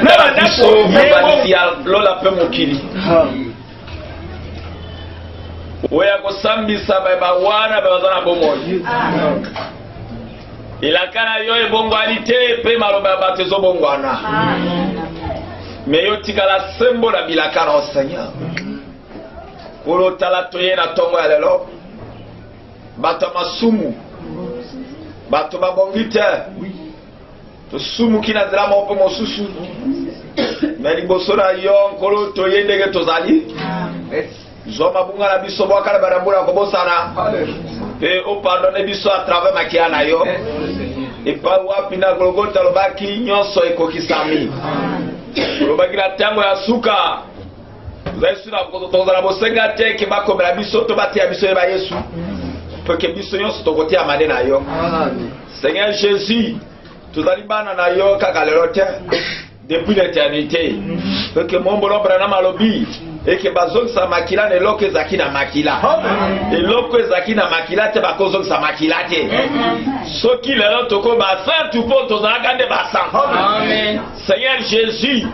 na biso babalisi ya lola mpe mokili oya kosambisa bawana baza na bomoi elaka na yo ebongwani te mpe maloba ya bato ezobongwana me yo tikala sembo na bilaka na oseigneur kolotala toye na ntongo ya lelo bato masumu bato babongi te tosumuki na nzela moko mpe mosusu me liboso na yo nkolo toye ndenge tozali zwa mabunga na biso bwakala barambula kobosana mpe opardone biso a travers makia na yo epa wapi na Golgota lobaki nyonso ekokisami lobaki na ntango ya suka tozala bosenga te ke bakomela biso to bateya biso yeba yesu mpe ke biso nyonso tokoteya mane na yo Seigneur Jésus tozali bana na yo kaka lelo te depuis l'éternité mpe ke mombolo Branham alobi eke bazongisa makila na eloko ezaki na makila eloko ezaki na makila te bakozongisa makila te soki lelo toko basantu mpo tozalaka nde basantu Seigneur Jésus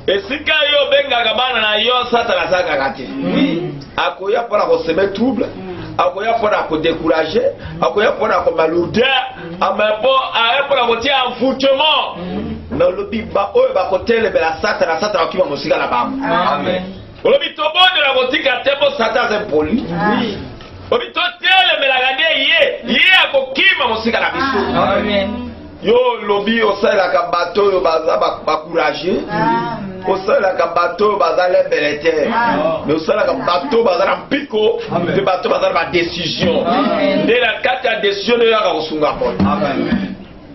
esika yo bengaka bana na yo satana azalaka te akoya mpona koseme trouble akoya mpona kodécourage akoya mpona komalourde aya mpona kotia envoûtement nalobi oyo bakotelebela satana satana okima mosika na bango olobi tobondela kotika te mpo satana aza mpoli obi totelemelaka nde ye akokima mosika na biso yo lobi osalelaka bato oyo baza bakourage osalelaka bato oyo baza lembele te me osalelaka bato oyo baza na mpiko mpe bato baza na badécision nde na kati ya décision nde oyaka kosunga moto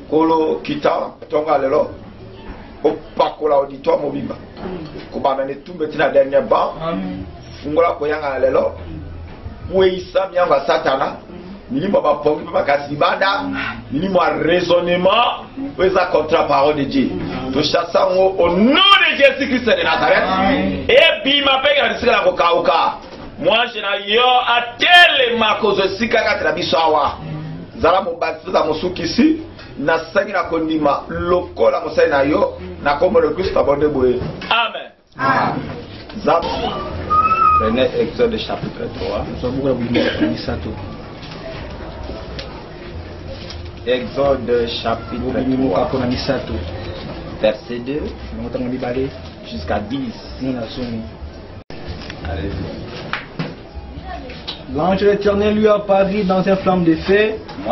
kolo kita ntongo ya lelo opakola auditoire mobimba kobanda na etumba tina dernier ban fungola koyanga na lelo weisa miango ya satana milimo bapongi mpe makasi libanda milimo ya raisonnement oyo eza contre la parole de Dieu tochasse yango au nom de Jésus Christ de Nazareth ebima mpe na bisika na kokauka mwanje na yo atelema kozwa esika kati na biso awa zala mobatiza mosukisi nasangi na kondima lokola mosali na yo na kombo de Christ abonde boye amen Prenez Exode chapitre 3. Exode chapitre 3, verset 2 jusqu'à 10. Allez-y. L'ange de l'Éternel lui apparut dans une flamme de feu au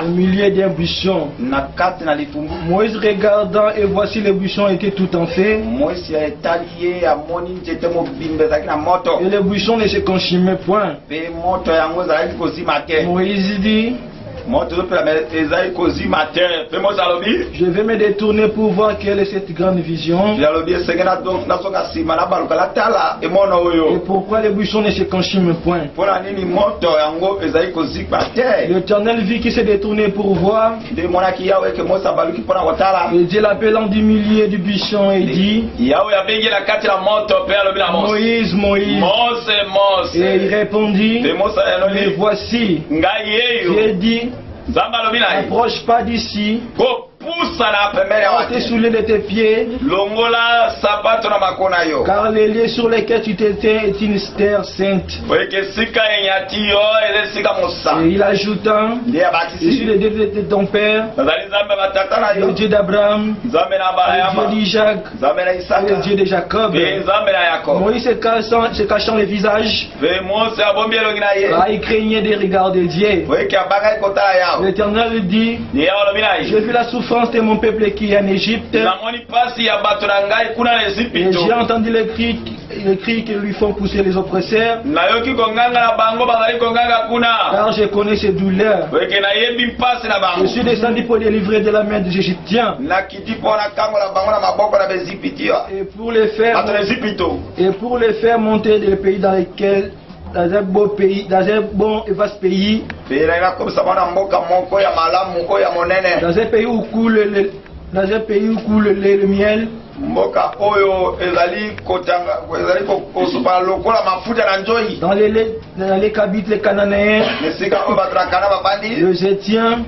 milieu d'un buisson. Moïse regardant et voici le buisson était tout en feu. Et le buisson ne se consumait point. Moïse dit: je vais me détourner pour voir quelle est cette grande vision. Et pourquoi le buisson ne se consume point. L'Éternel vit qu'il s'est détourné pour voir. Et Dieu l'appelant du milieu du buisson et dit: Moïse, Moïse. Et il répondit: me voici. Dieu dit: n'approche pas d'ici. Ôte sous les de tes pieds, car les lieux sur lesquels tu t'étais est une terre sainte. Et il ajouta: je suis le Dieu de ton père, le Dieu d'Abraham, le Dieu d'Isaac, et le Dieu de Jacob. Moïse se cachant le visage, il craignait des regards de Dieu. L'Éternel dit: j'ai vu la souffrance de mon peuple qui est en Égypte, et j'ai entendu les cris qui lui font pousser les oppresseurs, car je connais ses douleurs. Je suis descendu pour délivrer de la main des Égyptiens, et pour les faire monter des pays dans lesquels, dans un beau pays, dans un bon et vaste pays, dans un pays où coule le miel, mboka oyo ezali kotanga ezali kosopa lokola mafuta na njoi. Dans les qu'habitent les Cananéens, les Étiens,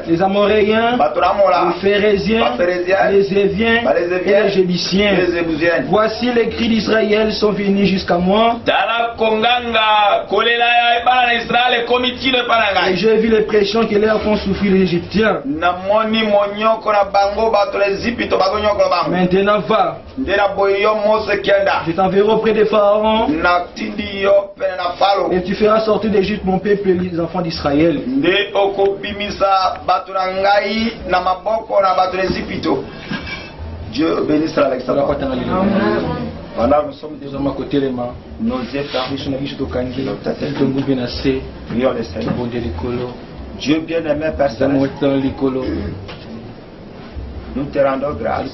les Amoréens, les Phérésiens, les Éviens et les Jébusiens. Voici les cris d'Israël sont venus jusqu'à moi. Et j'ai vu les pressions que leur font souffrir les Égyptiens. Maintenant va. Je t'enverrai auprès des pharaons. Et tu feras sortir d'Égypte mon peuple et les enfants d'Israël. Dieu bénisse Alexandre. Voilà, nous sommes désormais à côté les mains. Nos États, Dieu bien-aimé, personne. Nous te rendons grâce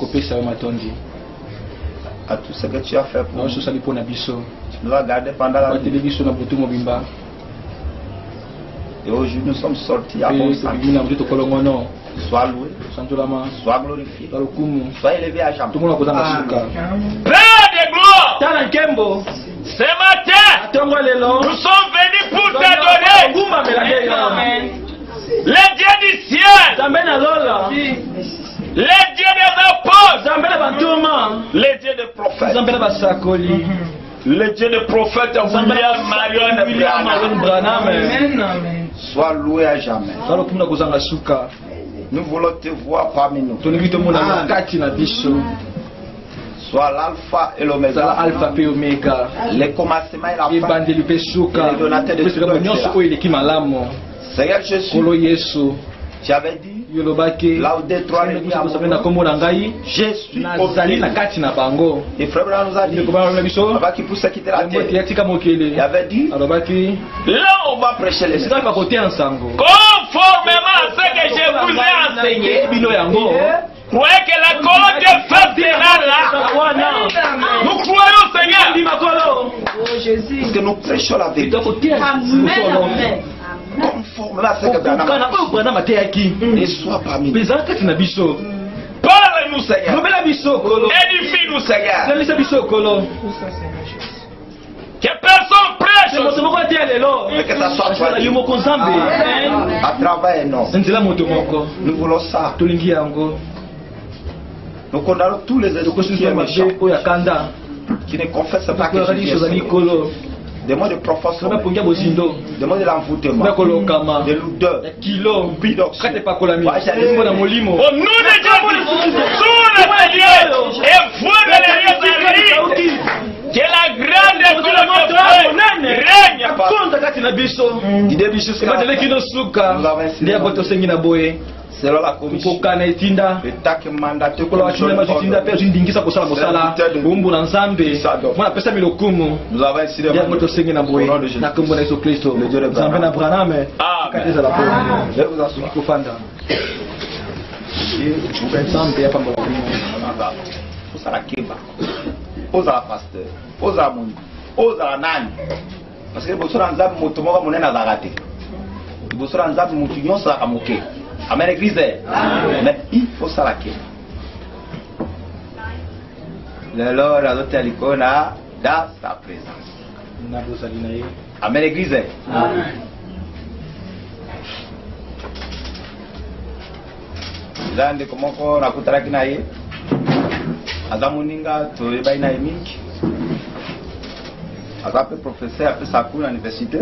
à tout ce que tu as fait pour nous. Tu nous as gardés pendant la nuit. Et aujourd'hui nous sommes sortis à bon santé. Sois loué, sois glorifié, sois élevé à jamais. Père de gloire, ce matin, nous sommes venus pour t'adorer. Les dieux du ciel, les dieux des apôtres, les dieux des prophètes, les dieux des prophètes, William Marion Branham. Sois loué à jamais. Nous voulons te voir parmi nous. Sois l'alpha et l'oméga. Les commencements et la fin. Les donateurs de tout. Seigneur Jésus, tu avais dit là où des trois je suis au milieu. Et frère nous a dit qui pousse à quitter la terre. Il avait dit là on va prêcher les conformément à ce que je vous ai enseigné. Croyez que la colonne de fête sera là. Nous croyons Seigneur. Parce que nous prêchons la vérité. Conformément à ce que Branham a dit. Et sois parmi nous. Parle-nous Seigneur. Édifie-nous Seigneur. Que personne prêche. Mais que ça soit toi. À travers nous. Nous voulons ça. Nous condamnons tous les esprits qui ne confessent pas que Jésus est Seigneur. Des mots de profanation, des mots de l'envoûtement, de l'odeur, bidox. Au nom de Jésus, sous le Dieu et foi de l'Église, que la grande règne selon la commission, le tac mandaté nous avons ainsi demandé au nom de Jésus. Le Dieu de Branham. Je vous assure. Oza pasteur, oza mundi, oza nani. Parce que bosora nzabi moto moko monene azakate. Bosora nzabi moto nyonso akamoke. Amen église. Mais il faut ça la keba. Le Lord a doté l'icône dans sa présence. Amen église. Zande komoko nakutaraki naye. Azamuninga toyeba ina mingi. Azape professeur après sa cours à l'université.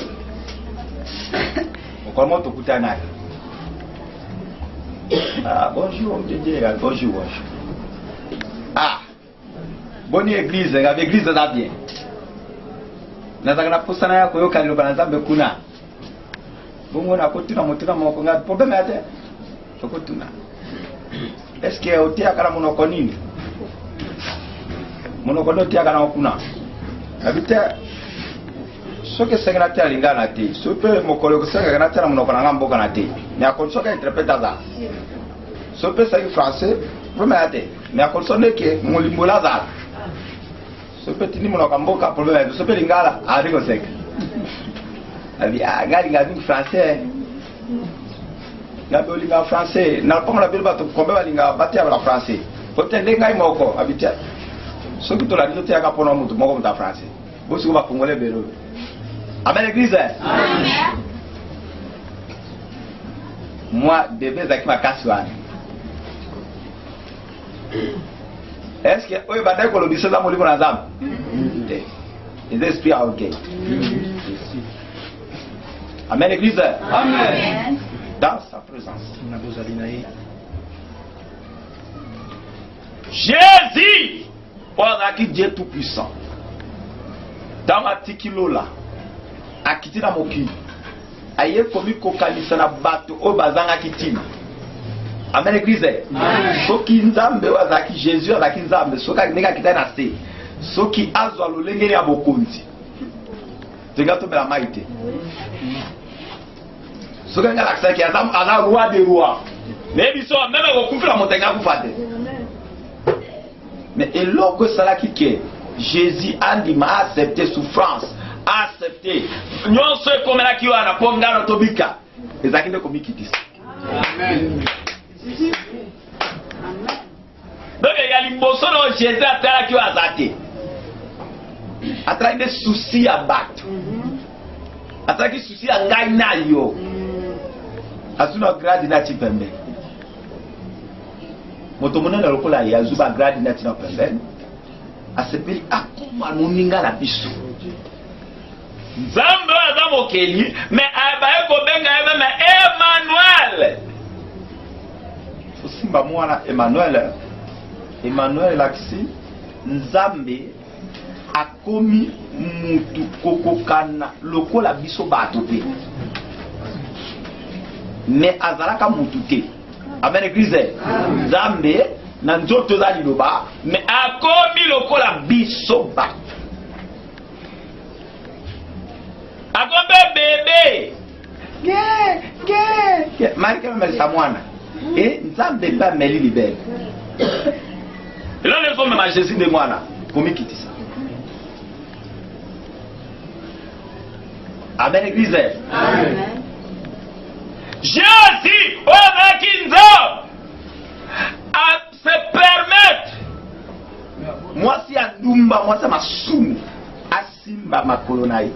Comment tokuta naye? Ah, bonjour, bonjour. Ah, bonne église, avec église ça bien. Nazaka na posana yako yoka ni bana zambe kuna. Bongo na kotina motina moko nga problème ate. Tokotuna. Est-ce que otia kana monoko nini? Monoko do tia kana kuna. Habita soke secrétaire lingana te. Sope mokolo ko secrétaire monoko na ngambo kana te. Mais à condition qu'elle interprète ça. Sope c'est français, problème ate. Mais à condition que mon limbola za. Sope tini monoko mboka problème. Sope lingala ariko sek. Abi ngali ngali français. Na bolinga français, na pas la belle bato kombe balinga batia la français. Otendenga imoko abitia. Ce que tu l'as dit, tu as pour nous, mon français. Vous savez pas congolais béro. Amen l'église. Amen. Moi, bébé zaki makaswan. Est-ce que oui, bah d'accord, le bisou là, mon livre nazam. Les esprits à ok. Amen l'église. Amen. Dans sa présence. Jésus, qui Dieu tout puissant. Dans ma tikilo là, a quitté la moki. Aïe komi kokanisa na bato o bazanga kitina. Amen l'église. Soki nzambe wazaki Jésus wazaki nzambe soka neka kita na se. Soki azwa lolengere ya bokonzi. Tengato bela maite. Soka ngala kisaki azam ala roi des rois. Mais biso même ko kufila motenga kufate. Mais et lorsque cela qui Jésus a dit m'a accepté souffrance, a accepté. Nous sommes comme la qui a na ponga tobika. Les akinde komi kitisa. Amen. Donc il y a l'imbosso de Jésus à terre qui a zaté. A travers des soucis à battre. A travers des soucis à gagner yo. A sous notre grade na tipembe. Motomone na lokola ya zuba grade na tina pembe. A sepeli akuma nuninga na biso. Nzambe azamo keli mais abaye ko benga ebe Emmanuel. Simba mwana Emmanuel. Emmanuel laksi Nzambe akomi mutu kokokana lokola biso bato pe. Mais azalaka mutu te. Amen église. Nzambe na nzoto za liloba mais akomi lokola biso bato. Akombe bébé. Ge. Marika me samwana. Et Nzambe ba meli libere. Et là les hommes ma Jésus de mwana. Komi kiti ça. Amen église. Amen. Jésus onakinzo à se permettre. Moi si adumba moi ça ma sumu asimba makolonai.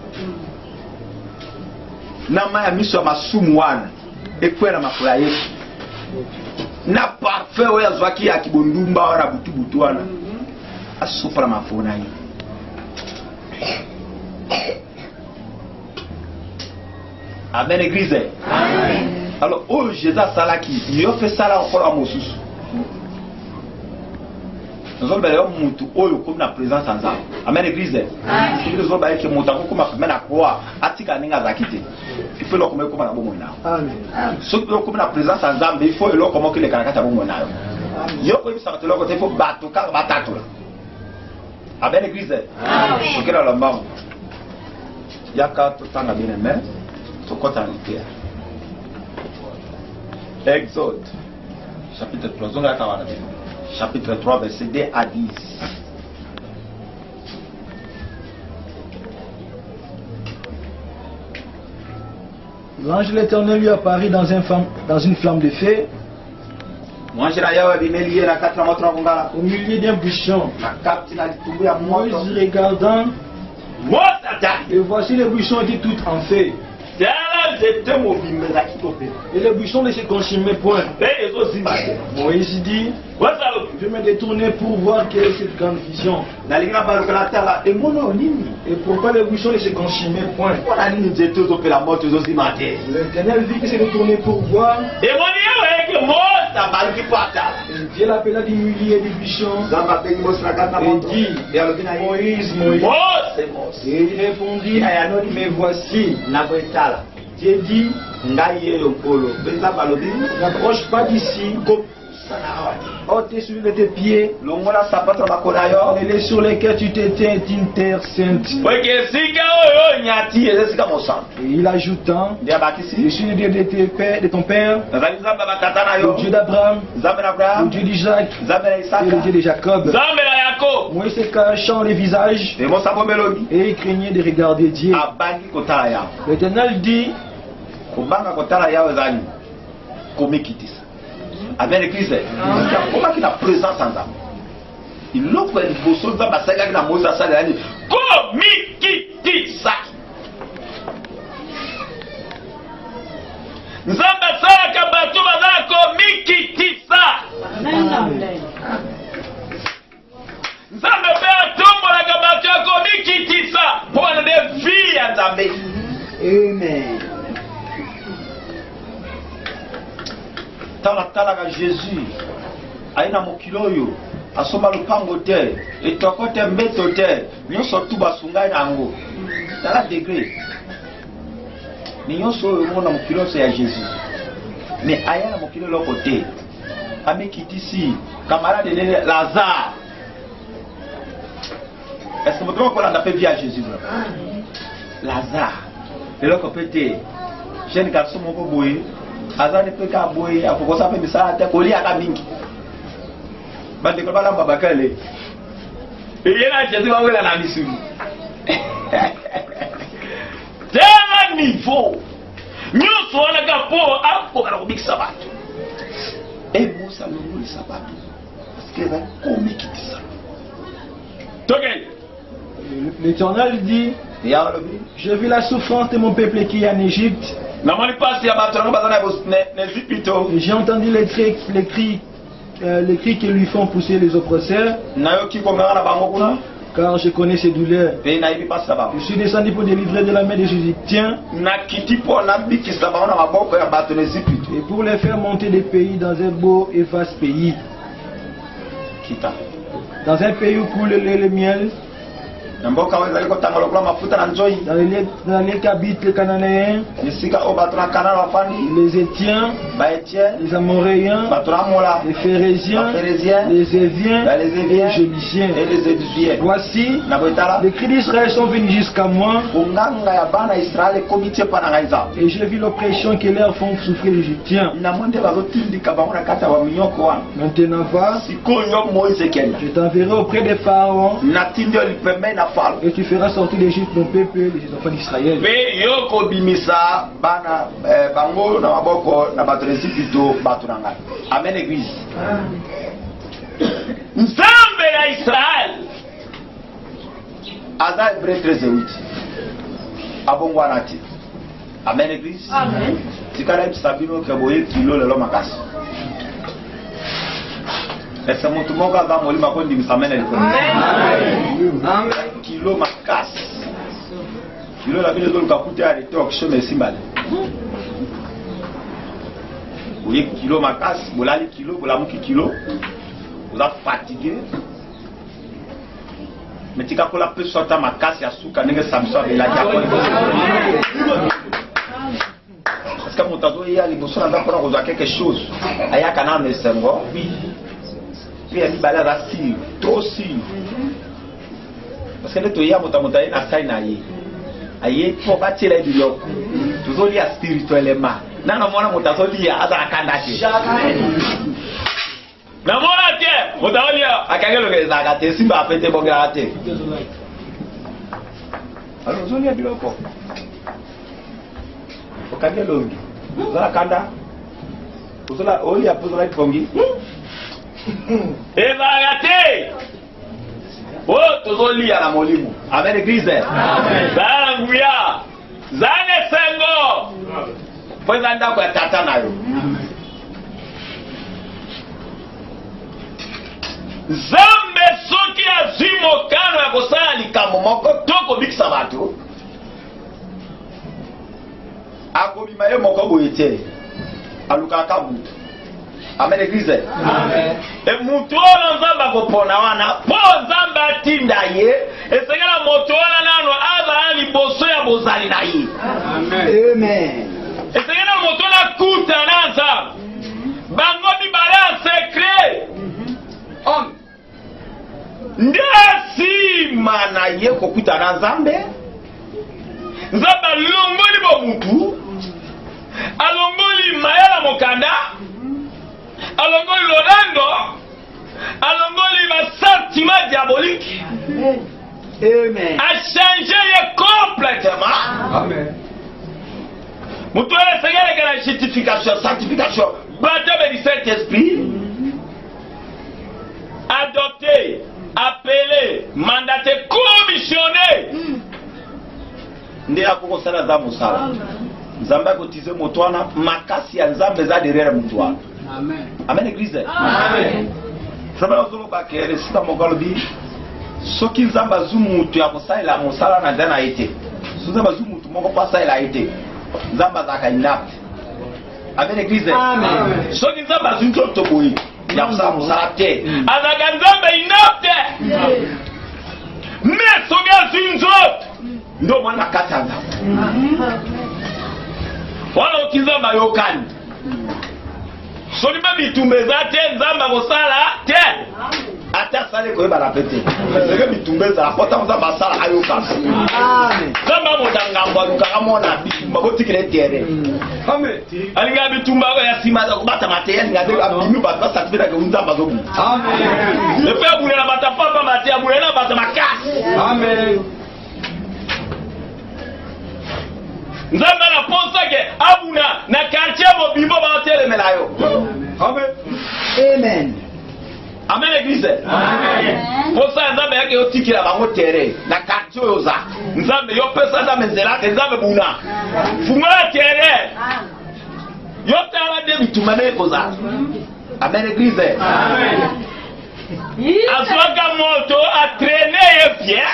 Na maya miso masumu wana ekwela makula Yesu. Na parfait oya zwaki ya kibondumba wana butu wana. Asopra mafona yi. Amen église. Amen. Alors oh Jésus salaki, il a fait ça là encore à Mosusu. Nous sommes là mutu oyo comme na présence en Nzambe. Amen église. Amen. Nous sommes là que mutako comme afime na croix atika ninga zakite. Il faut le comme na bomo na. Amen. So comme na présence en Nzambe, il faut le comme que les karakata bomo na. Yo ko bisa te lo ko te faut battu ka batatu. Amen église. Amen. Ce que là la mort. Yaka to tanga bien mais to kota nikia. Exode chapitre 3 chapitre 3 verset 2 à 10. L'ange de l'Éternel lui apparut dans une flamme de feu au milieu d'un buisson. Moïse regardant, et voici le buisson était tout en feu. Et le buisson ne se consumait point. Moïse dit, je me détournais pour voir quelle est cette grande vision. Et pourquoi le buisson ne se consumait point. L'Éternel vit qu'il s'est détourné pour voir. Et Dieu l'appela du milieu du buisson et dit, Moïse, Moïse. Et il répondit, mais voici. Dieu dit, n'approche pas d'ici, ôte sur tes pieds, et les sur lesquels tu t'étais une terre sainte. Et il ajouta, je suis le Dieu de ton père, le Dieu d'Abraham, le Dieu d'Isaac, et le Dieu de Jacob. Moïse se cachant les visages, et il craignait de regarder Dieu. L'Éternel dit, Amen l'église. Comment qu'il a présence en ça? Il l'a fait une bosso dans la saga de la Mose à ça de l'année. Komikitisa. Nzamba sala kabatu bazala komikitisa. Nzamba pe atombo la kabatu komikitisa. Pour les filles à Nzambe. Amen. Talatalaka Jésus aina mokilo yo asomba lupango te etoko te mbeto te nyonso tu basungai nango tala degré ni nyonso oyo mona mokilo so ya Jésus mais aya na mokilo loko te amikitisi camarade nene Lazare. Est-ce que vous pouvez appeler bien Jésus? Lazare le loko pété jeune garçon mon boy azane pe ka boye apokosa pe misala te koli aka mingi bande ko bala babakale yena Jésus va wela na misulu tena niveau nyuso wana ka po apo kana kubikisa bato Musa lunguli sabato parce que va komikitisa tokei. L'Éternel dit, j'ai vu la souffrance de mon peuple qui est en Égypte. Et j'ai entendu les cris qui lui font pousser les oppresseurs. Car je connais ses douleurs. Je suis descendu pour délivrer de la main des Égyptiens. Et pour les faire monter des pays dans un beau et vaste pays. Dans un pays où coule le lait et le miel. Dans les qu'habitent les Cananéens, les Étiens, les Amoréens, les Phérésiens, les Éviens et les Jébusiens. Voici, les cris d'Israël sont venus jusqu'à moi, et j'ai vu l'oppression que leur font souffrir les Égyptiens. Maintenant va, je t'enverrai auprès des pharaons, et tu feras sortir d'Égypte mon peuple, les enfants d'Israël. Amen l'église. Nzambe na Israël. Aza Hébreu 13:8. Abongwanati. Amen l'église. Amen. Tikala sabino kaboye kilo lelo makasi. Est-ce que mon tout le monde va molima kondi misamene l'église? Amen. Kilo makasi. Kilo la bino zolo kakuta ya retok shome simbale. Vous voyez kilo makasi, vous l'avez kilo, vous l'avez kilo, vous êtes fatigué. Mais tu as la peu sortir makasi à souka n'est Samson et la diacone. Parce que mon tazo y a les bossons dans pour avoir quelque chose. Aya kana me sengo. Oui. Puis il balade assis, trop si. Parce que le toya motamota na saina yi. Aye pour bâtir les biloko. Toujours lié spirituellement. Nana mwana mutazolia aza akandaki. Na mwana te mutazolia akangelo ngeza akate simba apete bonga ate. Alors zolia biloko. Okangelo ngi. Zala kanda. Uzola oli apozola bongi. Eza akate. Oh tozolia na molimo. Amen église. Amen. Zanguya. Zane sengo. Pois anda kwa tata nayo. Zambe soki azimo kano ya kosala likambo moko toko bikisa bato. Akobima ye moko boye te. Aluka kabu. Amen église. Amen. E mutu ono nzamba kopona wana. Po nzamba atinda ye. Esengela moto wana nano aza liboso ya bozali na ye. Amen. Amen. Et c'est que nous avons la coute en ensemble. Bango di balance secret. Ndasi mana ye kokuta na Nzambe. Nzamba longoli bomutu. Alongoli mayala mokanda. Alongoli lorando. Alongoli ma sentiment diabolique. Amen. A changé complètement. Amen. Mutuele sengele kana justification, sanctification. baptême du Saint-Esprit, adopté, appelé, mandaté, commissionné. Ndé akoko sala za musala. Nzambe akotize motwana makasi ya nzambe za derrière mutwana. Amen. Amen église. Amen. Frère ozolo ba kere sita mokalobi. Soki nzambe azu mutu ya kosala musala na dana ite. Nzambe azu mutu moko pasa ila ite. Nzambe azaka inapte. Amen église. Amen. Soki nzambe azu nzoto boyi. Ya kosala musala te. Azaka nzambe inapte. Mais soki azu nzoto ndo mwana kata nzambe. Wala ukizamba yokani. Solima bitumbeza te nzamba kosala te. Ata sale koyeba na pete. Seke bitumbeza apota nzamba sala ayokana. Amen. Nzamba modanga mbaluka kamona bitumba botikile tere. Amen. Alinga bitumba ya sima za kubata mateya ngade abinu bata satifika ke nzamba zobu. Amen. Le père boule na bata papa mateya boule na bata makasi. Amen. Nzamba na posa ke abuna na quartier mobimbo ba tele melayo. Amen. Amen. Amen église. Amen. Posa nzamba yake yotikira bango tere na quartier yoza. Nzambe yo pesa nzambe nzela ke nzambe buna. Funga tere. Yo tala de bitumane koza. Amen église. Amen. Aswaka moto a traîner bien.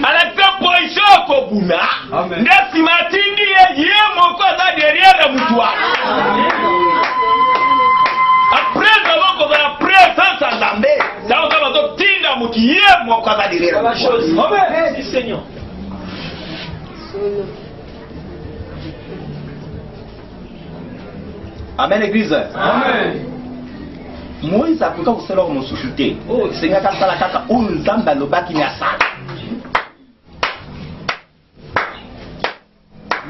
À la position kobuna. Ndesi matindi ye moko za derrière mutwa. Après avoir qu'on a présence à Zambé, ça on va donc tinda muti ye moko za derrière. La chose. Amen. Merci Seigneur. Amen église. Amen. Moïse a pu quand vous mon suscité. Oh, Seigneur kaka kaka unzamba lobaki ni asala.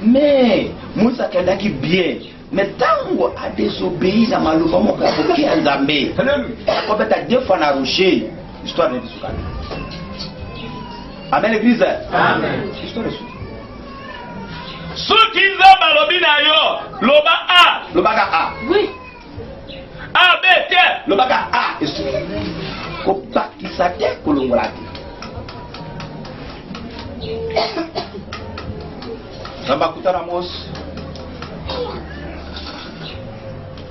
Mais Moïse a kendaki bien. Mais tango a désobéi na maluba moko ya boki ya Nzambe. Ko beta deux fois na rocher. Histoire de Sukani. Amen église. Amen. Histoire de Sukani. Soki Nzamba lobi na yo, loba A, lobaka A. Oui. A B T, lobaka A esu. Ko bakisa te kolongola te. Nzamba kutana Mose.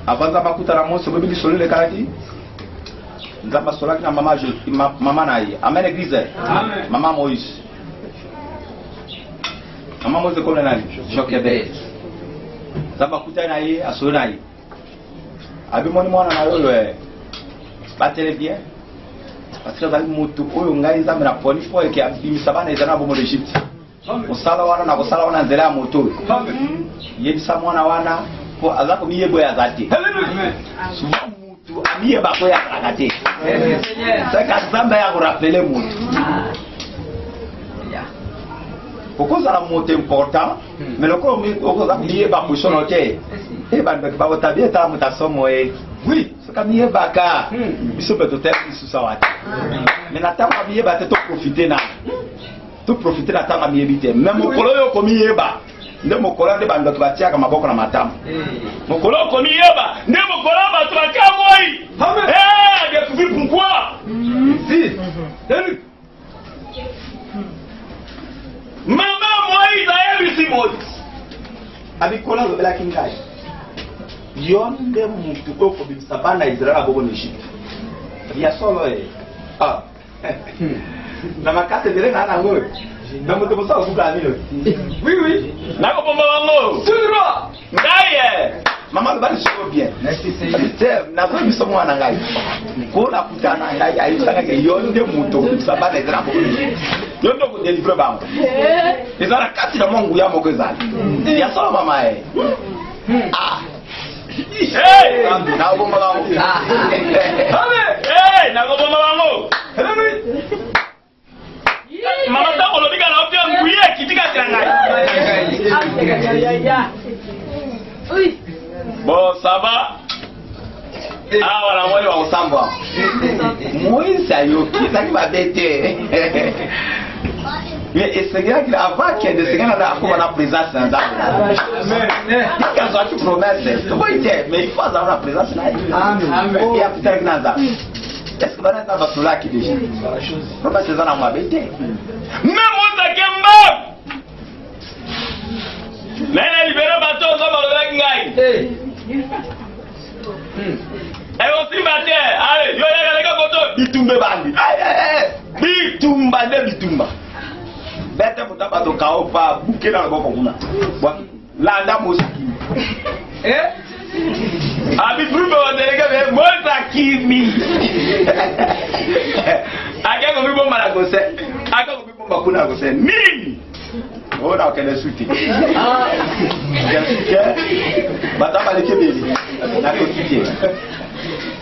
Avant Nzamba kutana Mose, bobi bisolo le karaki. Nzamba solaki na mama na ye. Amen église. Amen. Maman Moïse. Maman Moïse comme nani? Jochebed. Nzamba kutana ye, asolo na ye. Abimoni mwana na yo batele bien. Parce que bazali moto oyo ngai Nzamba na poni fo eke abimisa bana ezana bomo d'Égypte. Osala wana na kosala wana nzela ya moto. Yebisa mwana wana ko azako miyebo ya zate. Souvent mutu amiyeba ko ya rakate. C'est ka Nzamba ya ko rappeler mutu. Pourquoi ça la moto important mais le corps oko za miyeba position note. Et ba ba otabie ta mutasomo oui, c'est comme miyeba ka. Biso beto te biso sawati. Mais na tamba miyeba te to profiter na. To profiter na tanga miyebite même mokolo yo komi yeba nde mokolo nde bando batia ka maboko na matama mokolo komi yeba nde mokolo bato bakamoi de tu pourquoi si mama Moïse ayebisi Moïse abikola lobela kingai yo nde mutu ko bimisa bana Israël aboko na Egypte ya solo ah na makate de na ngo na moto bosa kuka mino oui oui na ko bomba bango sura ngaye mama le bali so bien merci Seigneur na ko biso mwana ngai ko na kutana ngai ayi sanga ke yo nde moto sabana ezra ko yo ndo ko deliver bango ezara kati na mongu ya moko ezali ya solo mama ah hey na bomba bango hey na ko bomba bango mama tango lobika na opia nguye kitika tirangai oui bon ça va ah wala mwali wa usambwa Moïse ayo kitaki babete Mais Seigneur, avant qu'il y ait des Seigneurs, on a la présence dans la quand on a une promesse, mais il faut avoir la présence là. Amen. Il y a peut-être Naza. Est-ce que Vanessa va se là qui déjà? Promesse c'est dans ma bête. Même vous êtes Kemba. Mais libéré bateau, on va le gagner. Et aussi matin, allez, yo les gars photo, bitumbe bandi. Bitumba de bitumba. Bête pour taper ton chaos pas bouquer dans le bon commun. Là là moi aussi. Abi plus bon délégué moi ça qui mi. Aga ko bi bon mala ko se. Aga ko bi bon bakuna ko se. Ni. On a qu'elle soutien. Bien sûr. Madame elle est belle. La quotidien.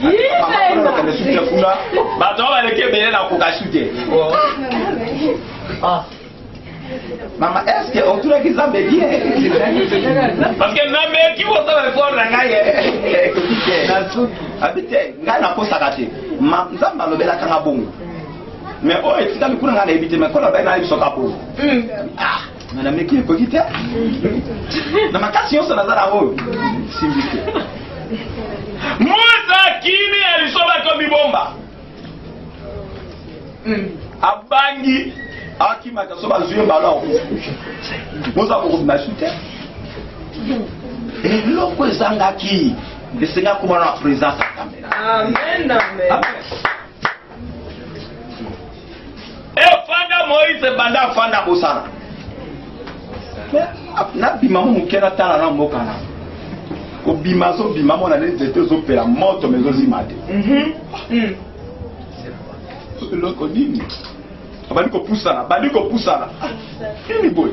Qu'elle soutien kuna. Madame elle est belle la koka soutien. Ah. Maman, est-ce que on trouve qu'ils ont bien? Parce que non mais qui vous savez fort la gaille. Habité, ngana ko sakate. Nzamba lobela kanga bongo. Mais oh, tu as mis kuna ngana éviter mais kola bana iso kapo. Ah. Madame qui est petite. Na makasi on na zara ho. Simbike. Musa kimi alisoma kwa mibomba. Abangi akima kasoba zuye balao. Musa ko kumashute. Et loko ezanga ki. Esenga kuma na présence kamera. Amen, amen. Et fanda Moïse banda fanda bosana. Na bima mo mukena tala na mboka na. Ko bima zo bima mo na les deux opéra moto mais aussi mate. Loko nini? Abali ko pusana, bali ko pusana. Nini boy?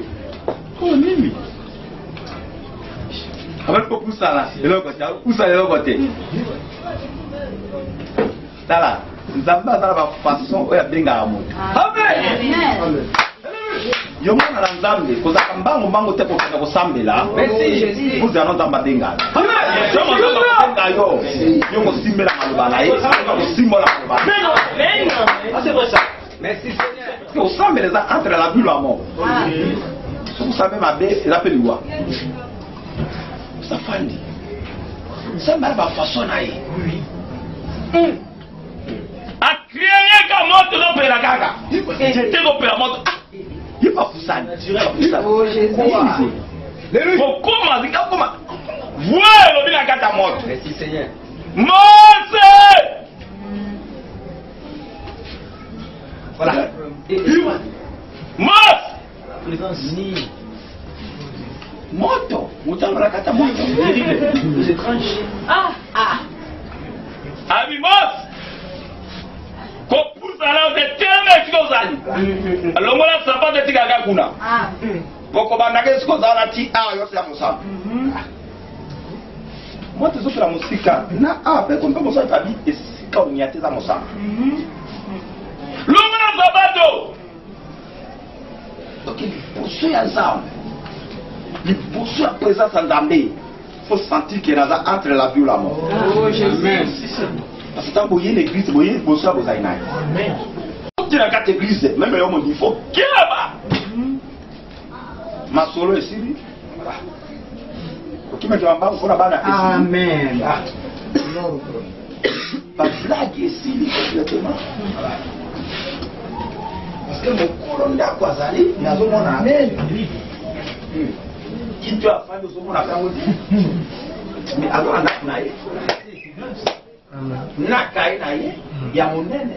Ko nini? Abali ko pusana, eloko ta pusana eloko te. Tala, nzamba tala ba façon oya benga mo. Amen. Yo mwana na nzambe kozaka mbango te ko kenda ko sambela. Merci Jésus. Vous allons dans badenga. Amen. Yo mo benga yo. Yo mo simbela maloba na ye, ko simbola maloba. Amen. Ah c'est vrai ça. Merci Seigneur. Au sambela za entre la vie et la mort. Vous savez ma bête, il appelle quoi? Ça fandi. Ça m'a ba façon na ye. Oui. A créé comme moto no pela gaga. J'étais no pela moto. Il va poussane. Oh Jésus. Comment zika comment? Voilà le bila kata moto. Merci Seigneur. Mose. Voilà. Mose. Moto. Mutambra kata moto. Vous étranges. Ah. Ami Mose. Kopusa na uteteme siko zani. Alongola sapato tika kuna. Boko bandake siko zana ti yote ya musama. Moto zo la musika na pe ko mbo so tabi esika onyate za musama. Longola sapato. Donc pour ceux ya zao. Pour ceux à présence en Zambé, faut sentir qu'il y a entre la vie et la mort. Oh Jésus. Parce que quand vous voyez l'église, vous voyez vos soeurs, vous avez une. Tu n'as qu'à l'église, même le monde, il faut qu'il y ait ma solo ici. Voilà. Ok, mais tu vas me faire la Amen. Pas blague ici, complètement. Parce que mon colonne d'Akwazali, il y a un monde à amen. Si tu as faim, nous sommes à mais alors, on a nakai naye ya monene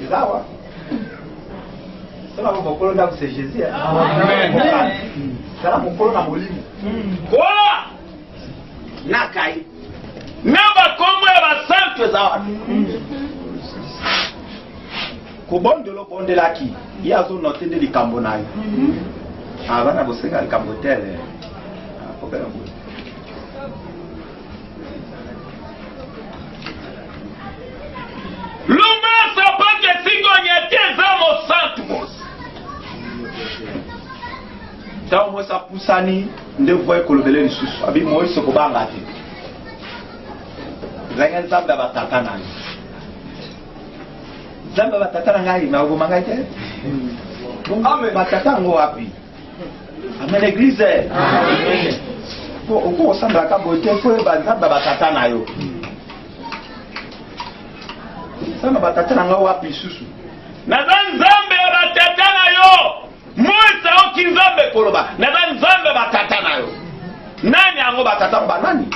zawa sala mokolo nda c'est Jésus. Amen. Sala mokolo na molimo Kola nakai naba kombo ya basantu zawa ko bondelo bondelaki yazo notende likambo nayo abana bosenga likambo tele opera bo Lumba sapake singo nyete zamo santos. Tawo mo sa pusani nde voye kolobele lisusu abi mo iso ko banga te. Zanga nzamba batatana ngai. Nzamba batatana ngai na go mangai te. batata ngo wapi? Amen l'église. Amen. Oko osamba ka bote po bazaba batata na yo. Samba batata na ngo wapi susu? Naza nzambe batata na yo. Moisa okinzambe koloba. Naza nzambe batata na yo. Nani ango batata ba nani?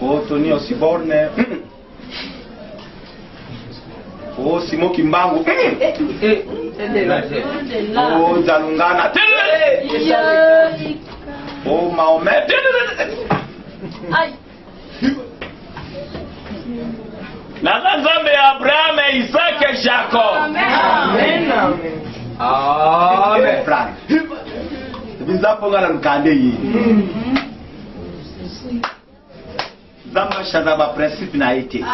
Oh Tony Osborne. Oh Simo Kimbangu. Oh Zalungana. Oh Mahomet. Naza nzambe ya Abraham, Isaac et Jacob. Amen. Amen. Frère. Bizaponga na mkande yi. Zamba shada ba principe na été.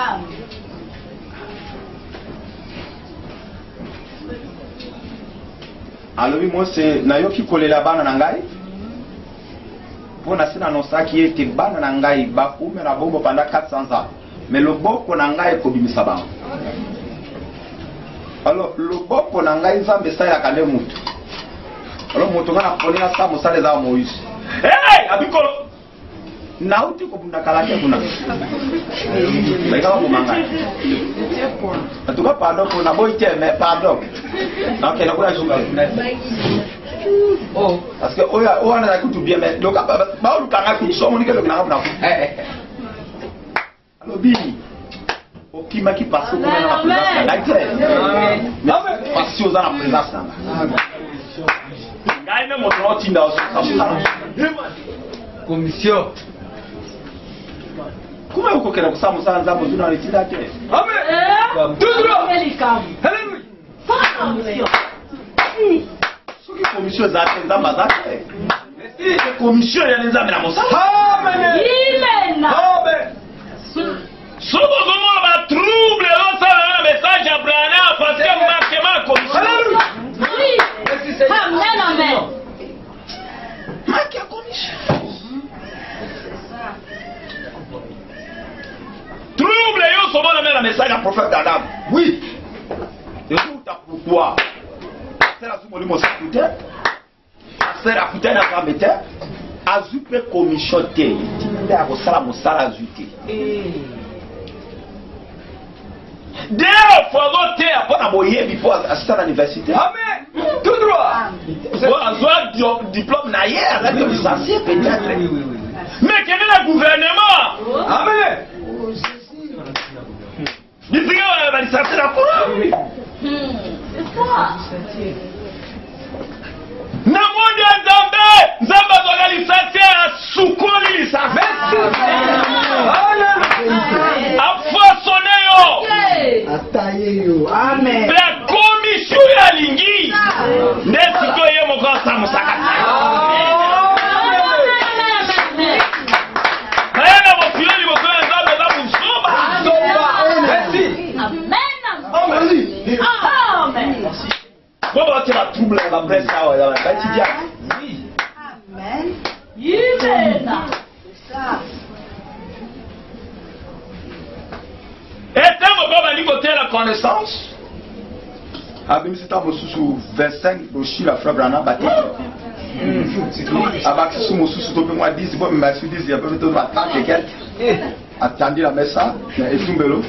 Alors oui, moi c'est nayoki kolela bana na ngai. Pona sina nosaki ete bana na ngai bakume na bombo pendant 400 ans. Mais le boko na ngai ko bimisa bango. Alors le boko na ngai Nzambe sa ya kale mutu. Alors mutu ngana kolela sa musale za Moïse. Hey, abikolo. Nauti ko bunda kala ke kuna. Baika ko manga. Atuka pardon ko na boite mais pardon. Donc elle a quoi jouer. Oh, parce que on a tout bien mais donc ba on kanga ki so moni ke na na. Alors bi okima ki passe ko na présence na Dieu. Mais passe aux na présence na. Ngai me moto tinda Commission. Kuma uko kera kusama sana nzambo zuna litinda te. Amen. Toujours. Alléluia. Soki commission za te nzamba za te. Commission ya nzambe na mosala. Amen. Amen. Sobo zomo ba trouble on ça le message à Brana parce que marquement commission. Alléluia. Amen. Marque commission. Trouble yo sobo le message à Prophète Adam. Oui. Et tout à pourquoi? C'est la soumoli mo sakute. C'est la putain na kamete. Azupe commission te. Tinda ko sala mo sala azute. Deo fogo te Apona boyebi po assistant à l'université. Amen. Tout droit. Bon, avoir diplôme na hier, Avec le licencié peut-être. mais quel est le gouvernement? Amen. Dites-moi, on va licencier la cour. Na monde ya Nzambe doit licencier à Soukoli licencier. Afaçonner yo. Ataye yo. Amen. La commission ya lingi. Nesiko ye moko sa musaka. Amen. Comment tu vas troubler la presse ça ouais, oui. Amen. C'est ça. Et tant que va côté la connaissance. Abim sita mosusu 25 doshi la frère Brana baté. Abaki sous mosusu to moi 10 bon mais sur 10 il y a peut-être 30 et quelques. Attendez la messa et tumbelo.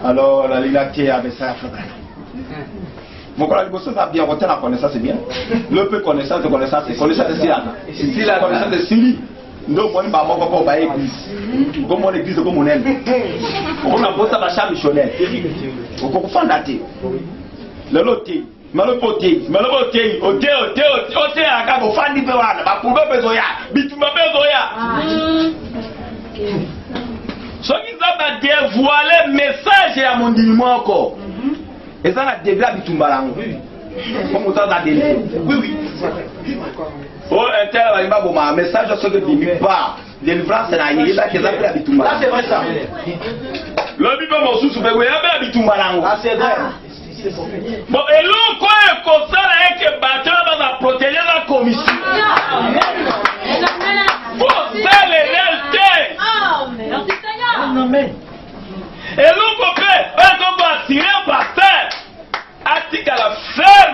Alors la liberté avec ça frère Brana. Mon collègue Bosso a bien voté la connaissance, c'est bien. Le peu connaissance, c'est connaissance de Sila. Si la connaissance de Sili, nous, on va encore pas l'église. Comme on l'église, comme on aime. On a besoin de la missionnaire. On peut faire la thé. Le loté, le poté, à la on fait des péouanes, ma poule besoya, bitumba besoya. Ce qui va dévoiler message à mon dimanche encore. Et ça, la dégâts du Tumbalango. Comme on t'a dit. Oui. Oh, un tel un message sur ce que tu pas. Délivrance, c'est la yéla qui a appelé à Bitumbalango. Ça, c'est vrai ça. Le bible m'a sous-sous, mais il y a un Bitumbalango. Ah, c'est vrai. Bon, et l'eau, quoi, comme ça, là, est que batteur va protéger la commission. Pour ça, les réalités. Amen. Et l'eau, qu'on fait, on va attirer un pasteur.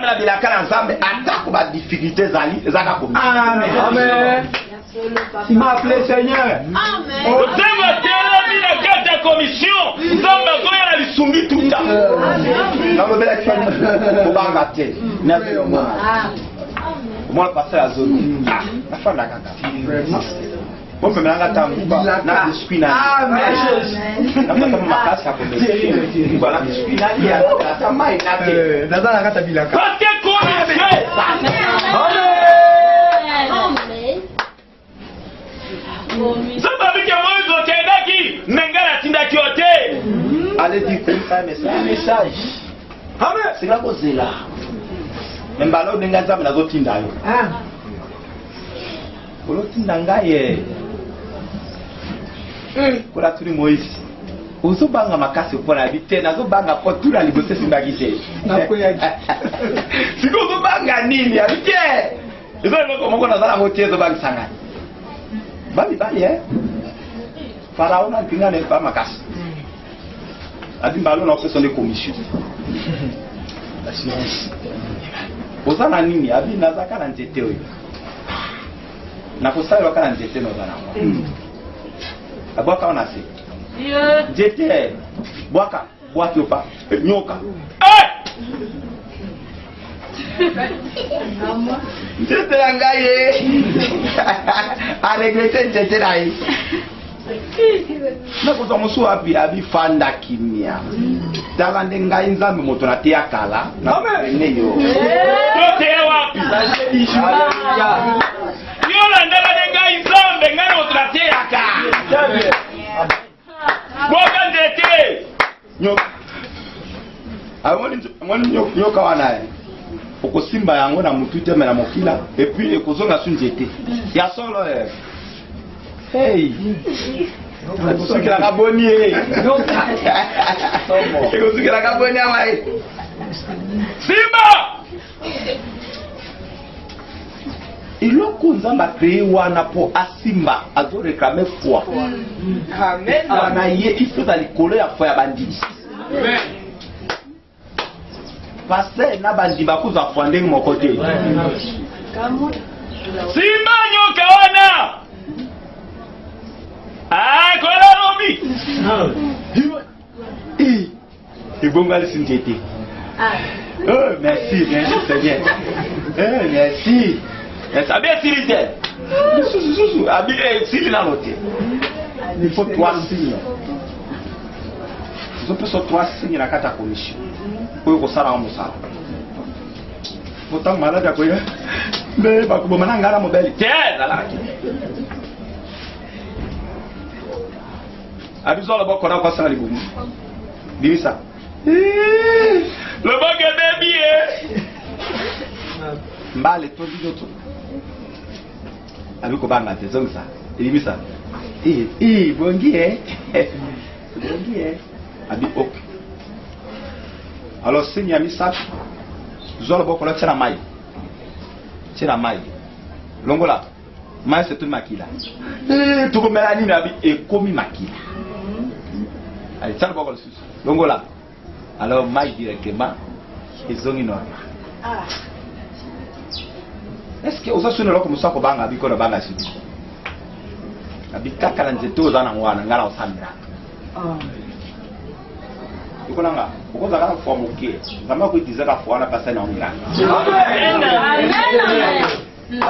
nzambe na bilaka na nzambe atako ba difficulté zali ezaka komi. Amen. Amen. Il m'a appelé Seigneur. Amen. Otema tela bila kata commission. Nzambe akoya na lisumbi tuta. Namo bela kifani kubanga te. Na moi passer à zone. La fin de la kaka. Bon me melanga tangu na biscuit na. Amen. Na kama makasi hapo mbele. Voilà biscuit na ya kama inate. Nazana kata bilaka. Parce que commission. Amen. Nzambe abike mwezo kendaki mengala tindaki ote. Allez dire comme ça message. Amen. C'est la cause là. Mbalo nenga nzambe nazotinda yo. Olotinda ngaye. Kola tuli Moïse. Uzobanga makasi upona bite nazobanga potula libose simbagi te. Siko uzobanga nini abite? Izo ngoko moko nazala motezo bangi sangani. Bali Pharaon a pingé les femmes à casse. A dit Ballon a fait son commission. L'assurance. Aux ananini, a dit Nazaka n'entêté. N'a pas ça, il a n'entêté nos anans. A boire quand on a fait. J'étais. Boaka, boaki ou pas. Nyoka. J'étais un gars. A regretté, j'étais là. Nakuza musu abi fanda kimia. Dalande ngai nzambe moto na tia kala. Amen. Neyo. Tote wapi? Yo landala ngai nzambe ngai moto na tia kala. Boka ndete. Nyoka. Amoni nyoka wanae. Okosimba yango na mutu te na mokila et puis ekozonga sunjete. Ya solo hey. Eso que la caboni Eso que la caboni amai. Simba. Iloko nzamba créé wana po asimba azo réclamer foi. Amen. Ana ye il faut aller coller à foi ya bandit. Amen. Passer na bandi bakuza fwande mo côté. Simba nyoka wana. Ah, kola robi. Et bon mal sinjete. Oh, merci, Seigneur. Merci. Ça bien Sylvie. Abi Sylvie na noté. Il faut 3 signes. Ils ont fait 3 signes na kata commission. Pour que ça rende ça. Pourtant malade quoi. Mais ba ko mana ngara mo beli. Tiens, là. Abizo la boko na kwa sana libumu. Dirisa. Le boko baby Mbale to bidoto. Abiko banga te zongsa. Dirisa. Bongi Bongi Abi ok. Alors signe ya misaki. Zola boko la tira mai. Tira mai. Longola. Mai c'est tout makila. Tuko melani na bi ekomi makila. Allez, tiens le bord dessus. Longola. Alors, maille directement. Ils ont une norme. Est-ce que vous avez une comme ça, vous avez un banga sur vous? Vous avez un zeto dans un wana, ngala osamira. Vous avez un forme qui est. Vous avez un disait la foi, on a passé dans un miracle. La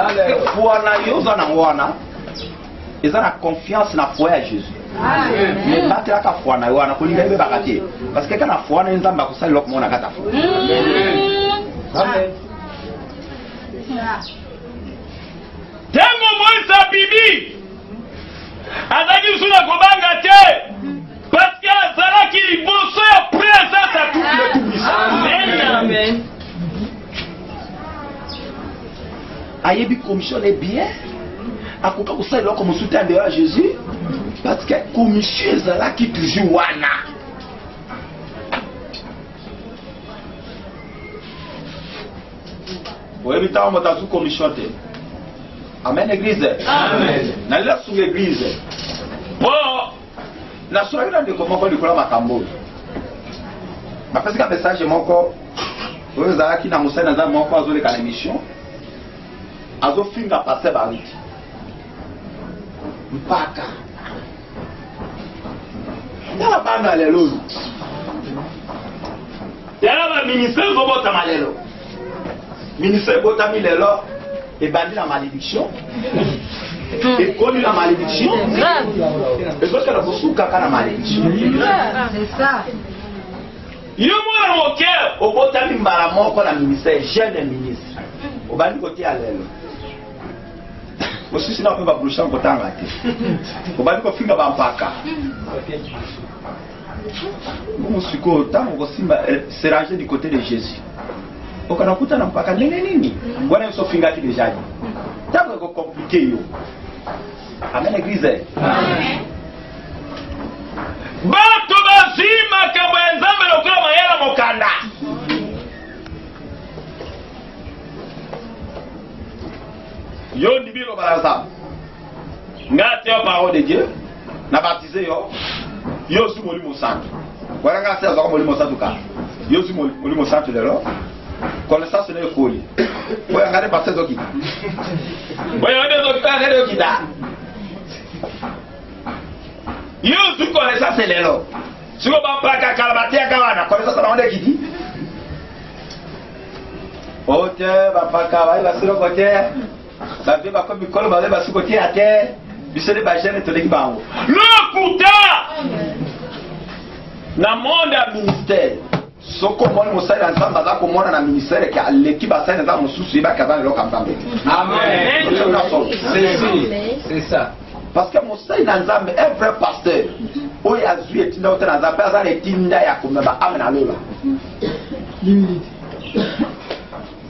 foi, ils ont la confiance dans la foi à Jésus. Mais pas la foi na wana kolinga ibe bakati parce que kana foi na nzamba kusali lokmo mona kata foi. Amen. Tango Moïse bibi azaki suna kobanga te parce que azalaki liboso ya présence à tout le puissant. Amen. Ayebi commission est bien. Akoka kusali lokmo musuta ndio ya Jésus. Parce que commission est là qui toujours wana. Vous avez vu sous commission. Amen église. Amen. Nalla sous l'église. Bon. La soirée là de comment on dit quoi makambo. Parce que message mon corps Vous avez qui n'a pas dans un moment pas de l'émission. Azo finga passer baruti. Mpaka. Yala bana lelo. Yala ba ministère go bota malelo. Ministère bota milelo et bandi la malédiction. Et connu la malédiction. Et donc la bosuka kana malédiction. C'est ça. Yo mwana moke obota mimbala moko na ministère jeune ministre. Obandi côté à lelo. Aussi sinon on peut pas boucher en côté angate. Obandi ko finga ba mpaka. Bon siko tango ko simba se ranger du côté de Jésus. Okanakuta na mpaka nini? Bwana so finga ki déjà dit. Tango ko compliqué yo. Amen église. Amen. Bato bazima kambo ya nzambe lokola mayela mokanda. Yo ndibilo balaza. Ngate yo parole de Dieu. Na baptisé yo. Yo su molimo santo. Wala nga se azako molimo santo ka. Yo su molimo santo lelo. Connaissance ne folie. Boya ngade passer zoki. Boya ngade zoki ka ngade okita. Yo su connaissance lelo. Siko bampaka kalabati akawana connaissance na onde kiti. Ote bampaka ba basiro kote. Babe ba komi kolo ba basiko kote ate. Bisele ba jene to leki bango. Lokuta. Na monde ministère. Soko moni musala nzamba za ko mona na ministère ki aleki ba sana za mususu ba kaza lo kamtambe. Amen. C'est ça. Parce que musala nzambe est vrai pasteur. Oya azu etinda otana nzambe azana etinda ya kumeba amena lola.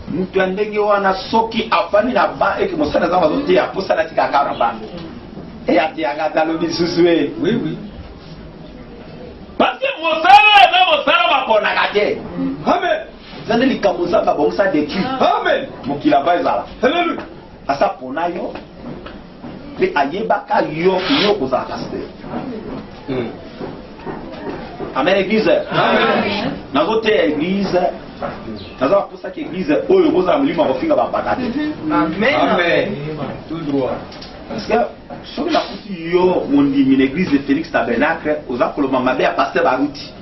Mtu andenge wana soki afani na ba eki musala nzamba zote ya posa na tika kana ba. Et ati agata lo bisusué. Oui oui. Parce que Mosala est Mosala va gâter. Amen. Zande likamuza ba bonsa détruit. Amen. Mokila baizala. Alléluia. Asa ponayo. Pe ayebaka yo ko za pasteur. Amen église. Amen. Na vote église. Naza pour ça que église oyo boza mulima bofinga ba pakate. Amen. Amen. Tout droit. Parce que sur la couture yo mondi min église de Félix Tabernacle aux akolo mabe à pasteur baruti.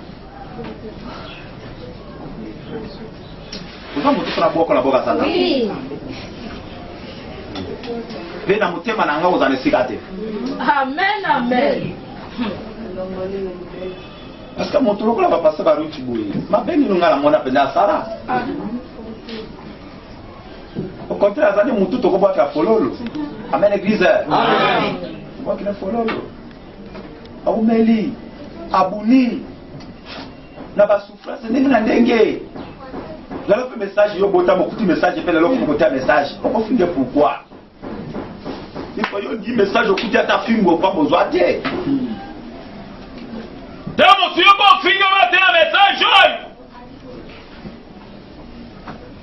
Vous avez montré la boka la boka sana. Oui. Vena mutema na ngao za nesikate. Amen amen. Parce que mon tolo va passer baruti boui. Mabe ni ngala mona penda sara. Au contraire, ça dit mon tout au boîte à fololo. Amen église. Amen. Moi qui ne fololo. Aumeli, abuni. Na ba souffrance ndenge na ndenge. Là le message yo bota mo kuti message pe là le bota message. On finge pourquoi? Il faut yo dire message au kuti ata fingo pas besoin de. Dans mon Dieu bon fingo va te message.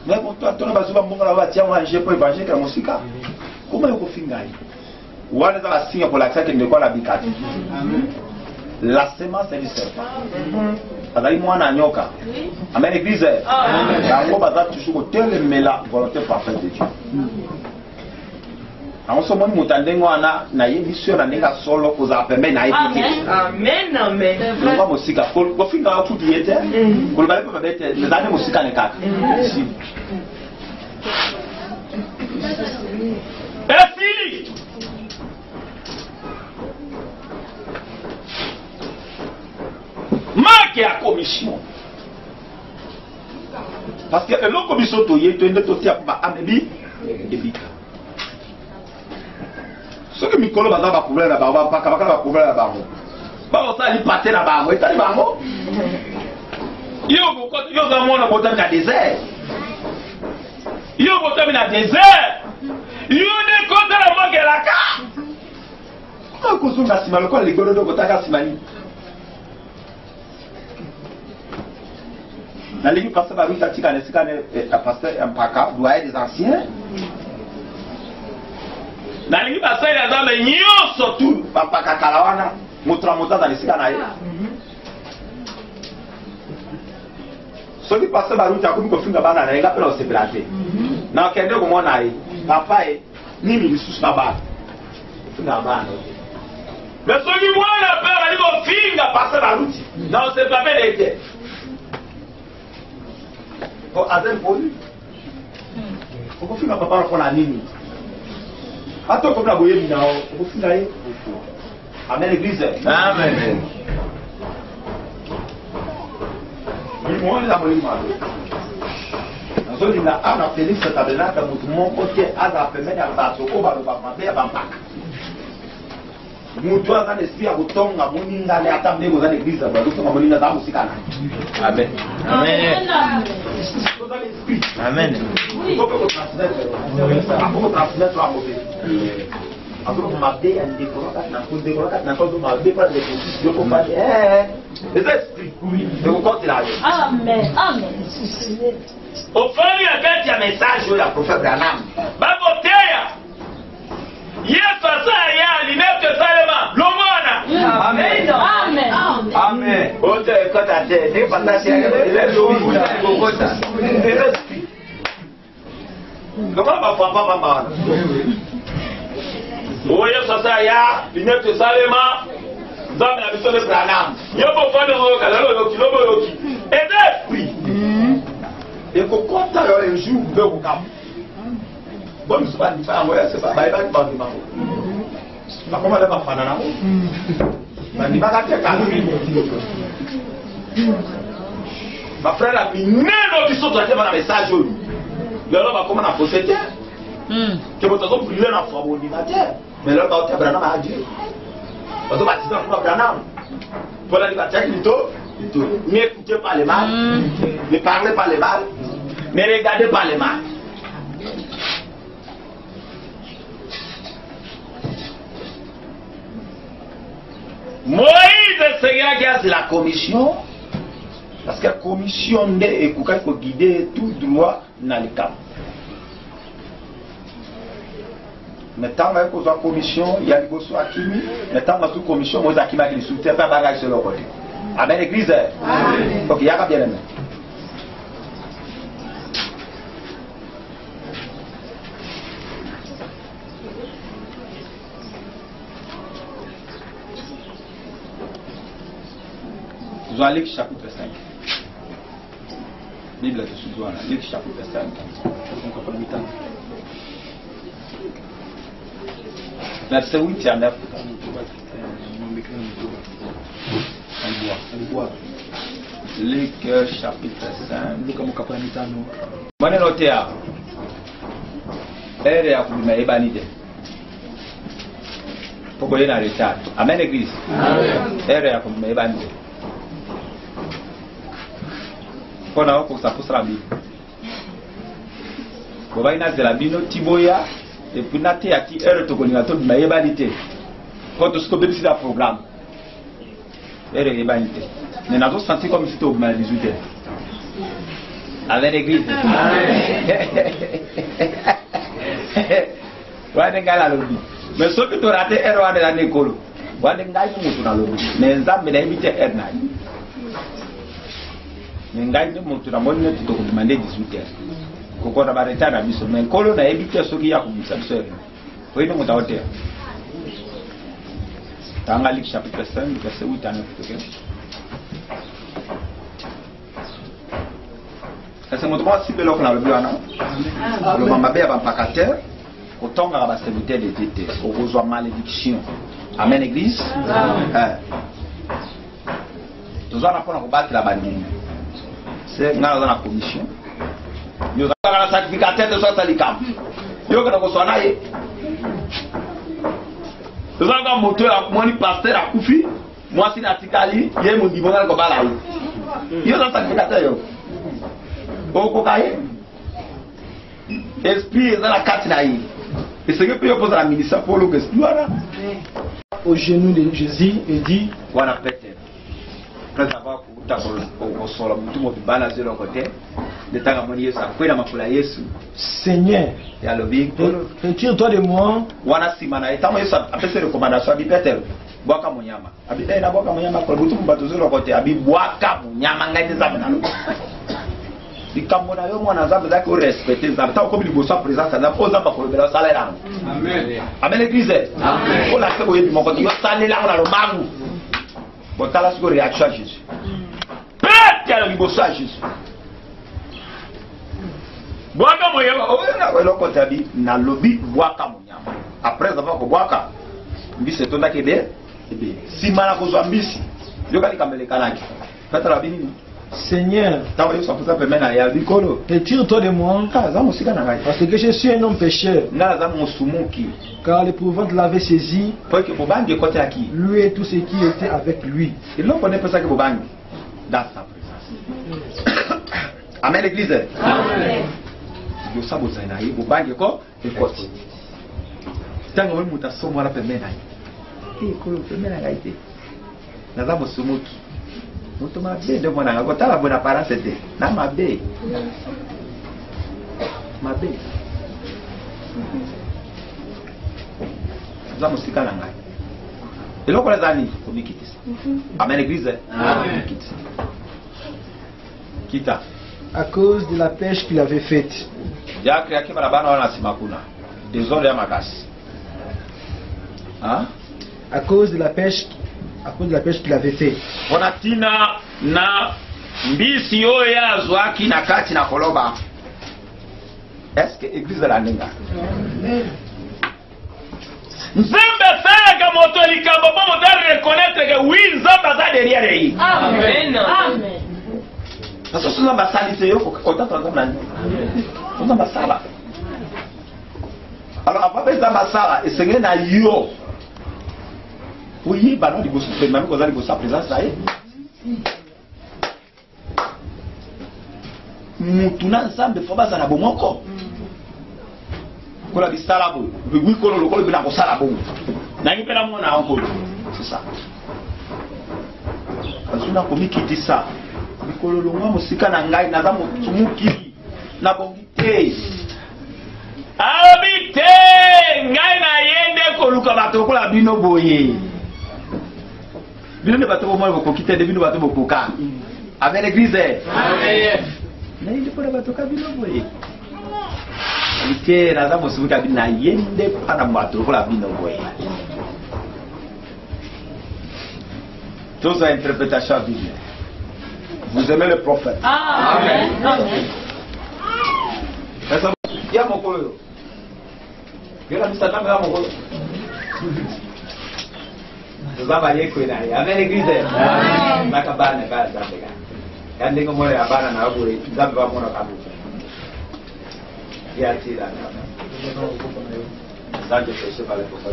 Mais bon, toi, tu vas voir mon gars, tiens, moi, j'ai pas évangile comme musique. Comment il faut finir? Ou on est dans la signe pour l'accès qui ne quoi la bicate. La semence est du serpent. Adali moi na nyoka. Amen église. Amen. Yango baza toujours tel mais la volonté parfaite de Dieu. On se montre mutandengo na yebiso na nenga solo koza pembe na ipiti. Amen amen. Ngwa musika ko finga ku diete. Ko bale pe bete les années musika ne kaka. Merci. Marque la commission. Parce que la commission to yeto ende to tia ba amebi ebika. Ce que Mikolo va avoir problème là-bas, va pas avoir problème là-bas. Ba ça li paté là-bas, et tali bango. Yo za mona botam na désert. Yo botam na désert. Yo ne konta la magelaka. Ko kozunga simalo ko ligoro do kotaka simani. Na ligi pasteur ba ruta tika nesika ne pasteur Mpaka doit être des anciens. Na lingi basai ya zambe nyoso tu Mpaka kalawana mutra motaza nesika na ye. soki passe baruti akomi kofinga bana na ye nga mpe na osepela te na okende komona ye papa ye nini lisusu na bana ofinga bana mais soki mwana mpe azali kofinga passe baruti na osepela mpe na ye te aza impoli okofinga papa mpona nini ata okomi na boyebi na yo okofinga ye amen église amen nazolinga ana félix tabenaka motu moko te aza pembeni ya bato oyo baloba mabe ya bampaka motu aza na esprit ya kotonga moningane ata ndenge oza na église bazotonga moninga aza mosika na amen amen akotransmettre amobe azo mabe ya ndeko na kozo mabe pa de yoko pa les esprits de côté là amen amen ofani ya kati ya message ya prophète Branham baboteya Yesu asaya alinete salema lomona amen amen amen ote kota te ne patasi ya ile lomu kokota les esprits comment va papa mama oye sasa ya linete salema nzambe na biso le Branham yobo fane zo kalalo yoki lobo yoki esprit ekokota yo un jour mpe okokama bon so bandifa yango ya seba bayebaki bandima ngo bakoma nde bafana nango bandimaka te kala bafrere ya minene biso tozate bana message oyo lelo bakoma na fose te ke moto azobrile na fwa bondima te mais lelo baotia Branham ya dieu bazobatisa na kuna Branham mpona ni batiaki lito n'écoutez pas les mal ne parlez pas les mal ne regardez pas les mal Moïse Seigneur qui a la commission parce que la commission est pour guider tout droit dans le camp. Maintenant, il y a une commission, il y a une Akimi. Maintenant, il y a une commission, il y a une commission qui soutient pas bagage sur le côté. Amen, l'église. Donc, il y a bien aimé. Nous allons Luc chapitre 5. Bible de Suzouana, Luc chapitre 5. Verset 8 et 9. Luc chapitre 5. Mwana notea. Ere ya kulima ebanide. Poko yena retard. Amen église. Ere ya kulima ebanide. Pona wako kusapusra bi. Boba ina zela bino tiboya et puis na te ati ere to kolinga to na ebanite. Ko to sko bebisi da programme. Ere ebanite. Mais nous avons senti comme si c'était au mal 18 heures. Avec l'église. Mais ce que tu as raté, c'est que tu as l'école. Tu as lobby. Mais tu as invité Ernai. Mais tu as demandé 18 heures. Tu as arrêté à la mission. Mais tu as invité ceux qui ont commencé. Oui, nous avons été. Dans Luc chapitre 5, verset 8 à 9. C'est mon droit si belok na lobi wana. Le mama be bampakateur, autant à serviteur de Dieu, au reçoit malédiction. Amen église. Nous allons prendre combattre la banine. C'est dans la commission. Nous avons la sacrificateur de soit salikam. Yo kana ko sona ye. Nous avons moteur moni pasteur a kufi, moi si na tikali, ye mo dibonga ko bala yi. Yo na sacrificateur yo. Esprit est dans la carte naïve. Et ce que peut poser la ministre pour le geste. Au genou de Jésus et dit voilà peut-être. Après avoir Seigneur, retire-toi de moi. likambo na yo mwana nzambe ezalaki orespecte nzambe ntango okomi liboso ya présence ya nzambe oyo nzambe akolobela osala yango. Amen église. Olase boyebi moko te yosalela yango na lobangu. Botala sikoyo réaction ya Jésus. Pete ya liboso ya Jésus. Bwaka moyeba oyo eloko tabi na lobi bwaka monyama. Après avoir kobwaka mbisi etondaki de nsima na kozwa mbisi yokali kamelekanaki. Fata la bini. Seigneur, retire-toi de moi, parce que je suis un homme pécheur. Car l'épouvante l'avait saisi, lui et tout ce qui était avec lui. Dans sa présence. Amen l'église. Amen. Moto mabe de mwana ngako tala bona para sete na mabe za musika na ngai eloko la zani komikitisa. Amen église. Amen. Kita à cause de la pêche qu'il avait faite. Ya kria ki barabana wana simakuna désordre ya makasi. Hein? À cause de la pêche qu'il avait fait. Bonatina na mbisi oyo yazwaki na kati na koloba. Est-ce que église la ninga? Nzambe salaka moto likambo po moto reconnaître que oui nzambe aza derrière lui. Amen. Amen. Parce que nzambe asalise yo otata nzambe na nzambe asala. Alors après nzambe asala esengeli na yo. Oui, bah non, il faut se faire même quand il faut sa présence là. Mutuna nzambe faut baza na bomoko. Kola bisala bo, oui kono lokolo bina ko sala bo. Na ngipela mona encore. C'est ça. Azuna ko mikiti ça. Bikolo longwa musika na ngai na za mutumuki na bongite. Abite ngai na yende ko luka batokola bino boye. Bino ne bato mo ko kite de bino bato ko ka. Amen église. Amen. Na ile ko bato ka bino boye. Ike na za mosu ka bino yende pana bato ko la bino boye. Tous à interprétation biblique. Vous aimez le prophète? Amen. Amen. Essa ya mokolo. Gera misata nga mokolo. Zaba yeko ina. Amen église. Amen. Makabane ba zabega. Kande ngo mole abana na abure zaba mona kabu. Ya tira na. Zaje pese pale kwa.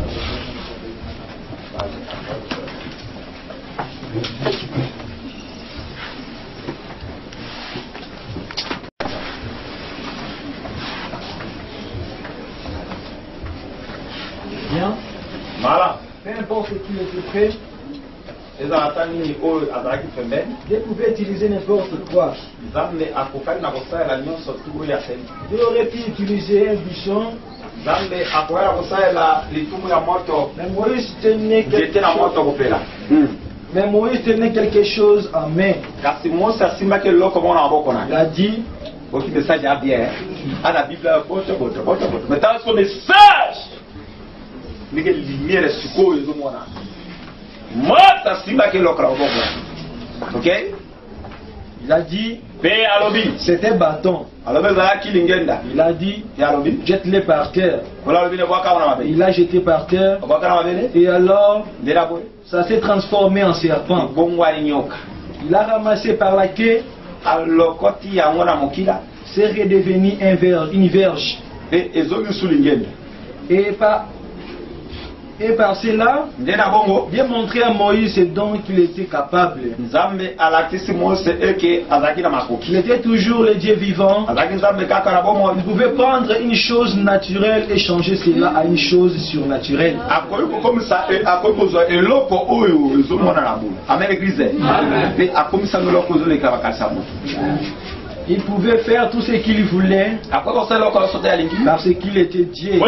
Bien. Voilà. Peu importe qui était prêt, Dieu pouvait utiliser n'importe quoi. Dieu aurait pu utiliser un buisson. Mais Moïse tenait quelque chose en main. Il a dit ok? Il a dit c'était bâton. Il a dit jette-les par terre. Il a jeté par terre. Et alors ça s'est transformé en serpent. Il a ramassé par la queue. C'est redevenu une verge. Et par cela, Dieu montrait à Moïse ce dont il était capable. Il était toujours le Dieu vivant. Il pouvait prendre une chose naturelle et changer cela à une chose surnaturelle. Il pouvait faire tout ce qu'il voulait parce qu'il était Dieu.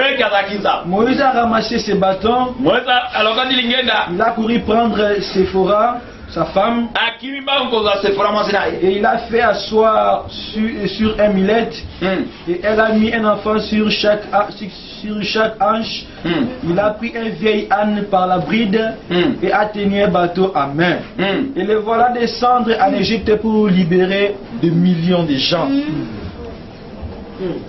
Moïse a ramassé ses bâtons. Il a couru prendre Séphora. sa femme. Et il a fait asseoir sur un millet. Et elle a mis un enfant sur chaque hanche. Il a pris un vieil âne par la bride et a tenu un bateau à main. Et le voilà descendre en Égypte pour libérer des millions de gens.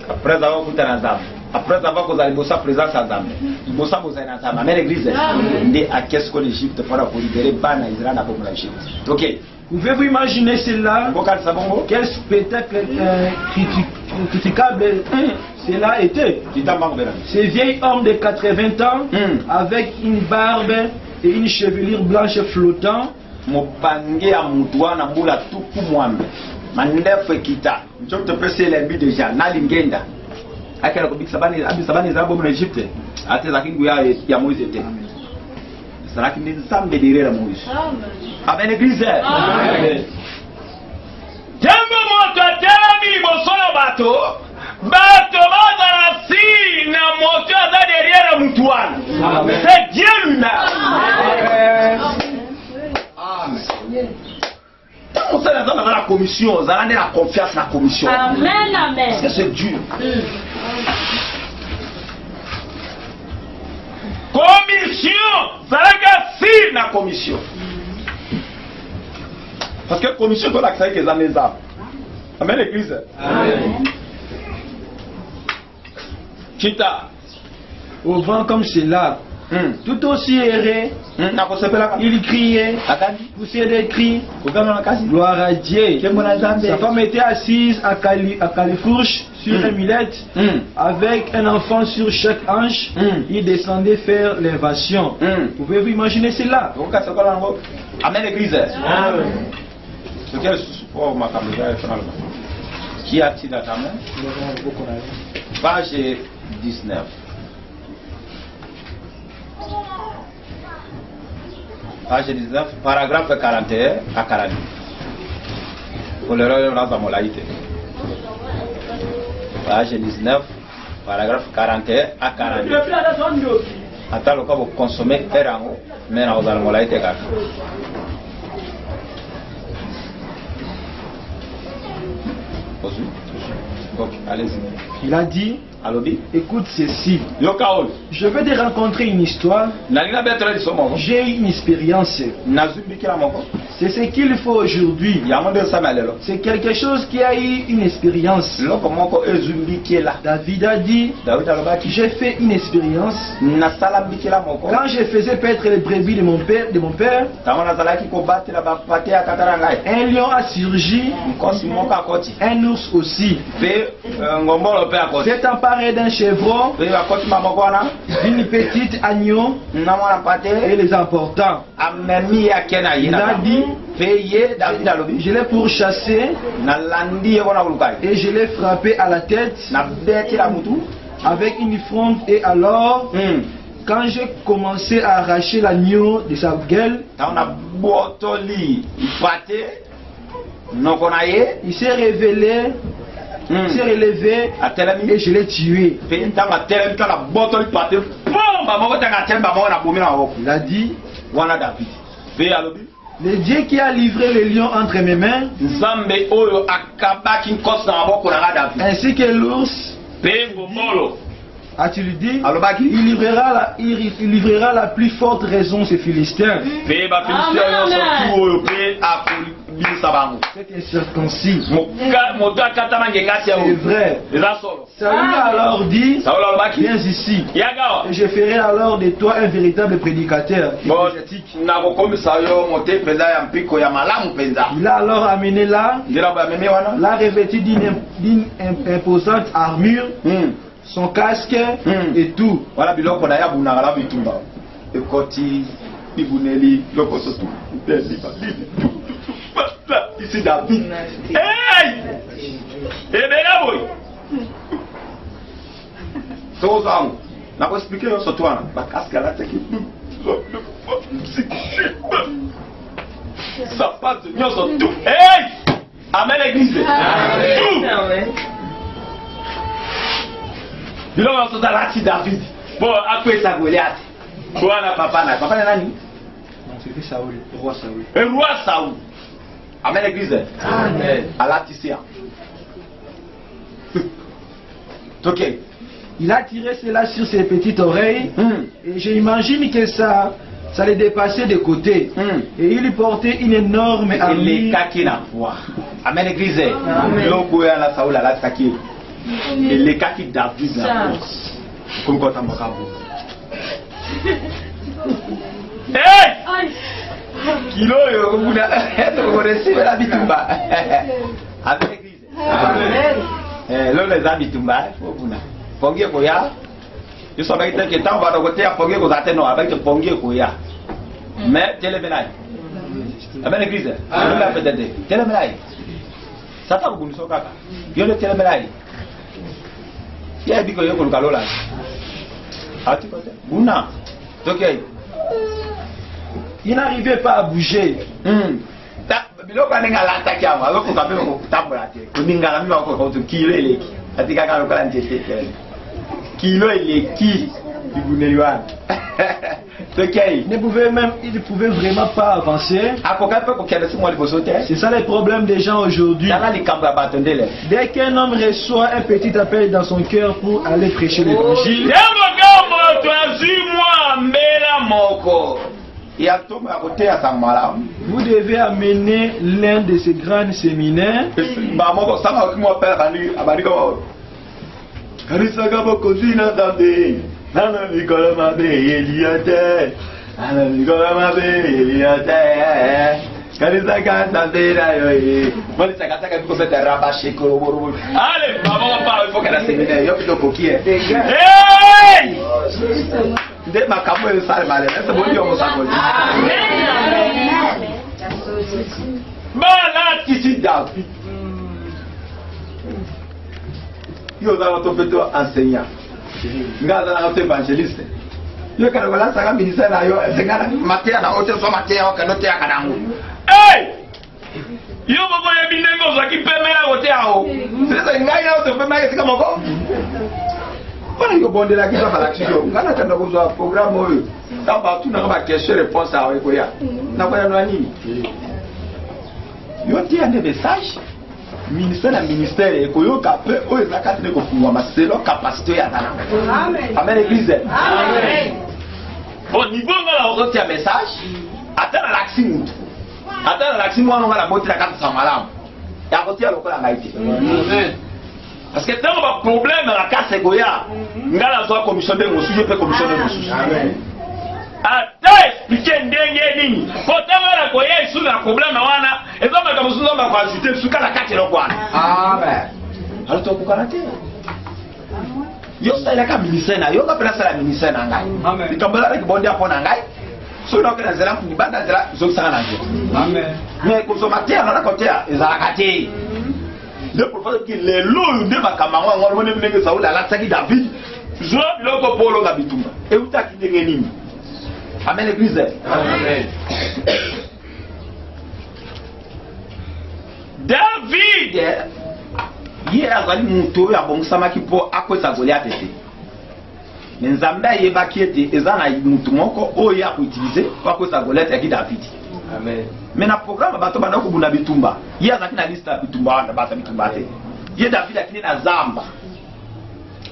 Après avoir coûté un zam, après avoir causé le bossa présence à zam, le bossa bossa un zam, mais l'église est à qu'est-ce que l'Égypte fera pour libérer Bana Israël à pour l'Égypte. Ok. Pouvez-vous imaginer cela? Quel spectacle critiquable cela était. Ce vieil homme de 80 ans avec une barbe et une chevelure blanche flottant. Mandefu kita njoto pese ile bi deja nalingenda akela ko bikisabani abisabani zabo mu Egypte ate zakingu ya Moïse te saraki ni zambe direra Moïse amen église amen tembo moto atemi bosolo bato bazarasi na moto za derrière mutuana c'est Dieu lui-même amen. Vous savez, dans la commission, vous avez la confiance dans la commission. Amen, amen. Parce que c'est dur. Commission, vous avez la commission. Parce que la commission, vous avez les amis. Amen, l'église. Amen. Chita. Au vent comme cela. Tout aussi erré, il criait, poussait des cris, gloire à Dieu. Sa femme était assise à califourche sur un millet, avec un enfant sur chaque hanche. Il descendait faire l'invasion. Pouvez-vous imaginer cela? Amen, l'église. Qui a-t-il dans ta main? Page 19. Page 19, paragraphe 41 à 42. Pour le roi de Molaïte. Page 19, paragraphe 41 à 42. Attends, le cas vous consommez un an, mais dans le Molaïte. Donc, allez-y. Il a dit, écoute ceci. Je vais te rencontrer une histoire. J'ai une expérience. C'est ce qu'il faut aujourd'hui. C'est quelque chose qui a eu une expérience. David a dit, j'ai fait une expérience. Quand je faisais paître les brebis de mon père, un lion a surgi, un ours aussi. C'est emparé d'un chevreau, d'une petite agneau et les emportant. Il a dit, je l'ai pourchassé et je l'ai frappé à la tête avec une fronde. Et alors, quand j'ai commencé à arracher l'agneau de sa gueule, il s'est révélé. Il s'est relevé et je l'ai tué. Il a dit, le Dieu qui a livré le lion entre mes mains, ainsi que l'ours, a-t-il dit, il livrera la plus forte raison ces Philistins. C'est incirconcis. C'est vrai. Saül a alors dit, viens ici, et je ferai alors de toi un véritable prédicateur. Il a alors amené là, l'a revêtu d'une imposante armure, son casque et tout. Voilà, ici David. Hey! Eh bien, boy. Je vais expliquer sur toi. Ça passe sur tout. Hey! Amen, l'église. Amen. Il a sur David. Bon, après ça, Goliath. Papa n'a nani? Le roi Saoul. Le roi Saoul. Amen l'église. Amen. À la Tissia. Ok. Il a tiré cela sur ses petites oreilles. Et j'imagine que ça les dépassait de côté. Et il lui portait une énorme armure. Amen l'église. L'eau à la Saoul à la Saki. Et les kaki David na force. Comme quand on m'a hey! Kilo yo kuna on receive la bitumba. Amen l'église. Amen. L'on les a bitumba faut kuna. Pongie koya. Je sais pas que tant va de côté à pongie ko zate no avec pongie koya. Mais téléménage. Amen l'église. Amen la peut-être. Téléménage. Ça t'a beaucoup so kaka. Yo le téléménage. Il y a dit que yo ko kalola. Ati côté. Buna. OK. Il n'arrivait pas à bouger. Biloko aninga lata kiama, loko kabe ko tambula te. Kuningala mi ko kilo eleki. Atika ka lokala ntete. Kilo eleki ibuneliwa. Il ne pouvait vraiment pas avancer. C'est ça le problème des gens aujourd'hui. Dès qu'un homme reçoit un petit appel dans son cœur pour aller prêcher l'évangile, vous devez amener l'un de ces grands séminaires. Enseignant. Évangéliste. Yo kana wala sanga ministère na yo sengana matia na hotel so matia o kana tia kana ngu. Hey! Yo bobo ya binengo za kipemela hotel ao. Sasa ngai na hotel pemela kika moko. Bana yo bonde la kisa bala kiyo. Ngana kanda kuzwa programme oyo. Tamba tu na ba question réponse ao eko ya. Na kwa no nini? Yo tia des messages. Ministère eko yo kape o ezaka tene ko fungwa maselo capacité ya dana. Amen. Amen l'église. Amen. Bon niveau ngala ozotia un message. Atana l'action. Atana l'action wana ngala botira kata samalamu. Ya kotia lokola ngaiti. Amen. Parce que tant ba problème la kase goya. Ngala zo commission de mosuye pe commission de mosuye. Amen. Ata expliquer ndenge nini. Potanga la koya isu na problème wana. Ezoma kama suzo ba kwa ajouter suka la kati lokwana. Amen. Alors to kukarate. Yo sala ka ministère na yo ka pela sala ministère na ngai. Amen. Ikambala rek bondi apona ngai. So no kana zela ku banda zela zo sala na ngai. Amen. Mais ko so matia na kotia ezala kati. Le prophète qui les lots de makamangwa ngolo ne ndenge Saul ala tsaki David. Zo biloko polo ga bitumba. E utaki ndenge nini? Amen l'église. Amen. David ye azali muto ya bongisama kipo akwesa Goliath te. Nzambe ayebaki ete eza na mutu moko oyo ya kuutiliser akwesa Goliath ya David. Amen. Mais na programme bato bana ko buna bitumba. Ye azaki na liste ya bitumba na bata bitumba te. Ye David akini na zamba.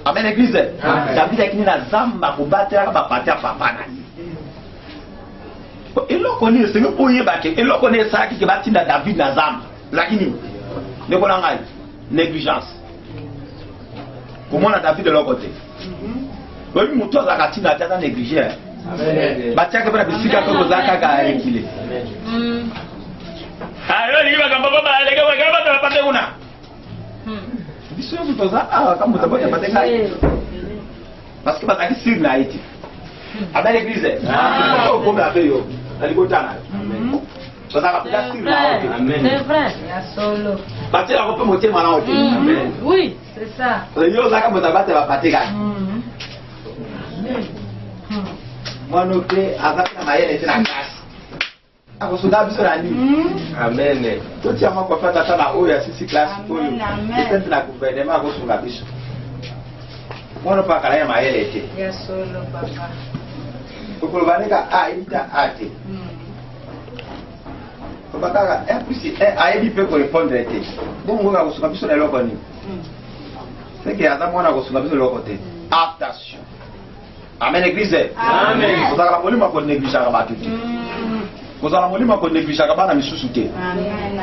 Amen l'église. David akini na zamba ko batela ba patia papa na. Eloko ni sengo oyeba ke eloko ne saki ke batinda David na zamba. Lakini ne kona ngai négligence. Comment on a David de l'autre côté? Oui, mon toit a gâté la tête négligée. Batia que para bisika ko zaka ga ekile. Ah, yo ni ba kamba baba le ga ba ta pate una. Biso yo toza kama tabata pate ngai. Parce que bataki sir na iti. Aba l'église. Ah, ko ba fe yo. Alikotana. C'est vrai. Solo. Oui, c'est ça. Amen. bakaka plus ayebi peut répondre été bon on va ko biso na loko ni c'est que ata mona ko biso loko te attention amen église amen ko sala molimo ko négliger ka batuti ko sala molimo ko négliger ka bana misusu te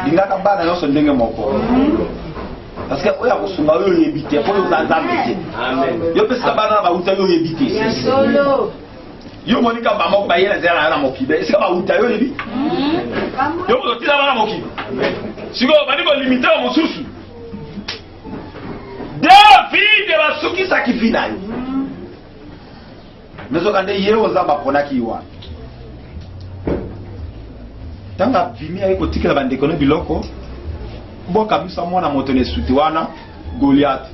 linga ka bana yo so ndenge moko parce que oya ko sunga yo yebite ko yo zanzambe amen yo pesa bana ba uta yo yebite solo yo monika ba moko ba yela zela na mokibe sika ba uta yo yebi yo ko tila bana mokibe siko bani ko limiter mo susu David ba suki sakifina yo mezo kande yewo za ba pona kiwa tanga vimi ayiko tikela bandeko no biloko bo kabisa mwana moto ne suti wana Goliath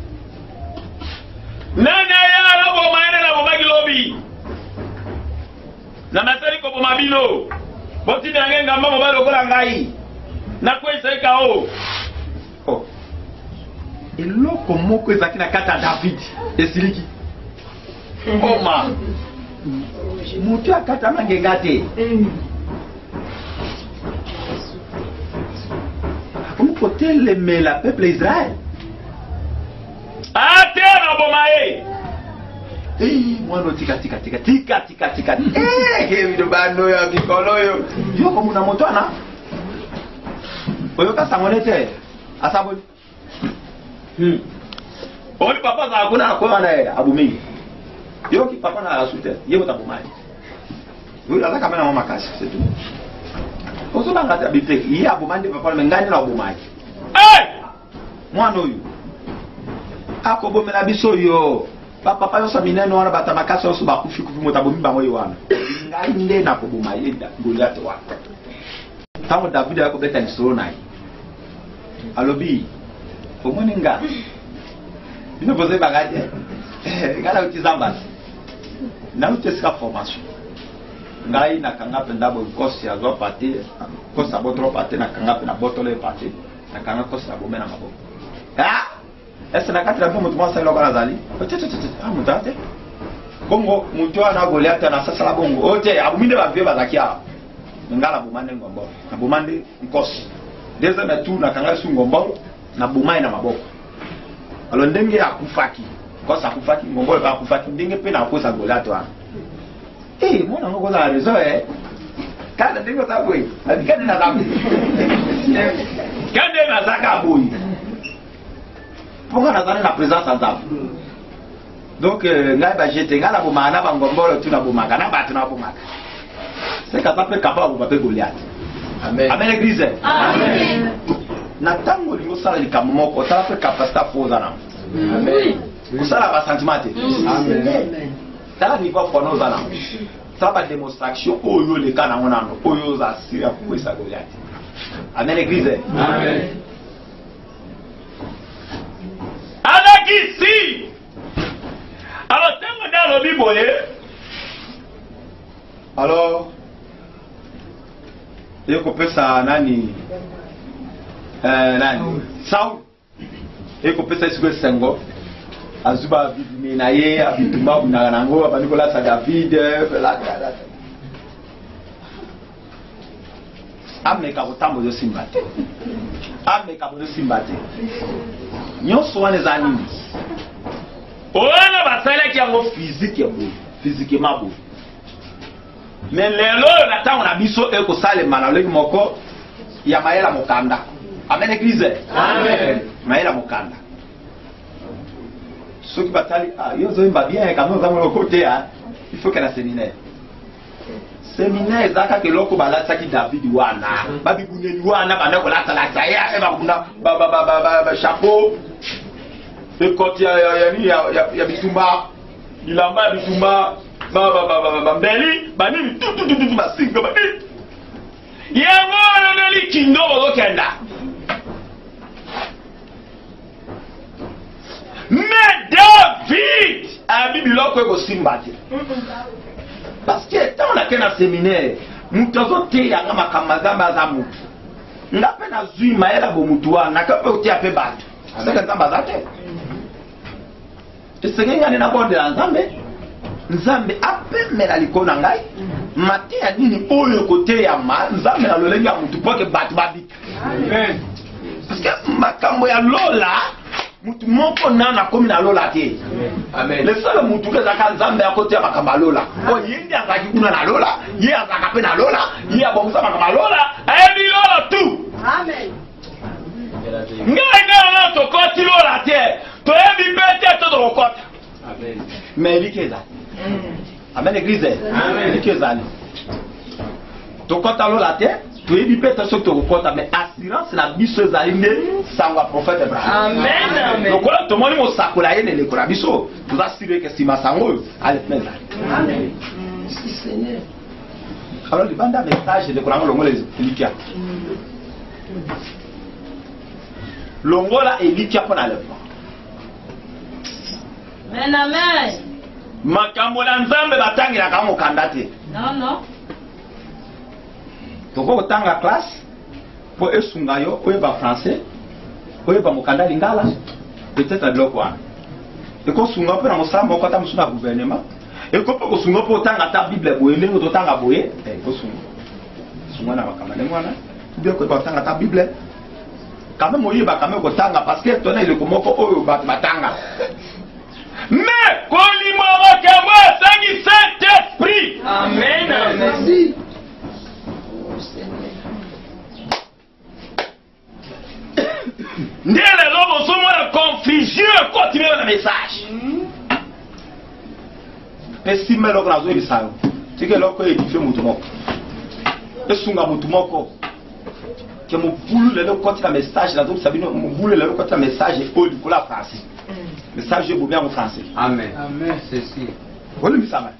nana ya rabo maene la bomagi lobi na matari ko bomabilo boti nyangenga mama balo kola ngai na kwesa ikao oh eloko moko ezaki na kata David esiliki oma mutu akata mangenga te pour télémer la peuple Israël. Ah, terre bomae. Moi no tika. Ke do bano ya bikolo yo. Yo ko muna moto ana. Oyo ka sangonete. Asabo. Oli papa za kuna ko ana abumi. Yo ki papa na asute. Yebo tabumai. Yo la kama na mama kasi c'est tout. Oso banga ta bitek yi abumande papa ngani na abumai. Mwana oyo akobomela biso yo papa yo samineno wana batamakasa oso bakufi kufi motabomi bango yo wana ngai nde na koboma yenda Goliath wa tango David akobeta lisolo naye alobi omoni nga bino boze bagade ngala utizamba na utesika formation ngai na kanga penda bo kosi azwa pate kosa botro pate na kanga pena botole pate na kanga kosa bomena maboko est-ce que nakati bomo tumansa lo kana zali mutate kongo mutu ana Goliath na sasa la bongo ote abuminde ba vie bazakia ngala bomande ngombo na bomande nkosi deza na tu na kanga su ngombo na bomai na maboko alo ndenge akufaki kosa akufaki ngombo ba akufaki ndenge pe na kosa Goliath wana mwana ngo za rezo kada ndenge tabwe adikane na zambi kande na zaka boy ponga na la présence en dame donc ngai ba jete ngala bo mana ba ngombolo tu na bo maka na ba tu na bo maka c'est capable capable ba pe Goliath amen amen église amen na tango lingo sala likammo ko sala pe capacité poza na amen ko sala ba sentiment amen sala ni ba fono za na sala ba démonstration oyo le kana monano oyo za siria ko esa Goliath amen église amen. Avec ici, alors tengo dans le Bible, alors il faut que ça nani Saul il faut que ça soit sengo azuba bibi na ye abitumba na nango abanikola sa David la ameka botambo zo simbate ameka bozo simbate nyonso wana ezali owana basalaki yango physique mabo mais lelo na ntango na biso ekosalema na lolenge moko ya mayela mokanda amen église amen mayela mokanda soki batali yo zoyemba bien kama ozango lokote il faut qu'elle a séminaire ezaka keloko balataki David wana babibuneli wana bana kolata ya bakuna ba chapeau ekoti ya bitumba ilamba ya bitumba mbeli banini tutututu basinga banini yango noneli kindo bozokenda mais David abi biloko ekosimba te parce que tant on a qu'un séminaire nous t'avons été à ma camarade à Zamou n'a pas na zui maela bomutua n'a pas été à Pébat c'est que ça bazate et c'est qu'il y a une aborde de Nzambe appelle mais la likona ngai Maté a dit oyo côté ya nzambe na lolenge ya mutu pour que batu babika. Amen. Parce que makambo ya lola mutu moko nana komi na lola te. Amen. Le seul mutu ke zaka nzambe ya côté ya makambo lola. O yindi azaki kuna na lola, ye azaka pe na lola, ye abongosa makambo lola, ayebi lola tout. Amen. Ngai na to koti lola te. To yebi bete to do kota. Amen. Mais likeza. Amen église. Amen. Likeza. To kota lola te. Tu es bipé sur ton compte, mais assurance la biso zaline sans le prophète Abraham. Amen. Donc voilà, tout le monde est sacola et les corabiso. Vous assurez que si ma sango allez mettre. Amen. Alors le banda message de Coran longo les likia. Longo la likia pour aller. Amen amen. Makambo na nzambe batangira kama ukandate. Non. Donc on tang la classe pour esungayo ou ba français ou ba mukanda lingala peut-être de quoi et qu'on sunga pour na mosala moko ta musuna gouvernement et qu'on peut sunga pour tanga ta bible boyele ngo tanga boye ko sunga na makama le mwana bien ko tanga ta bible quand même oyiba quand même ko tanga parce que tona ile ko moko oyo ba batanga mais ko limoro ke moi sangi Saint-Esprit. Amen. Merci. Ndele lobo somo la confusion continue le message. Esi melo kwa zo ibisayo. Tike loko edife mutumoko. Esunga mutumoko. Ke mubulu lelo continue le message la zo sabino mubulu lelo continue le message au du la français. Message je bien en français. Amen. Amen, c'est si. Vous le savez.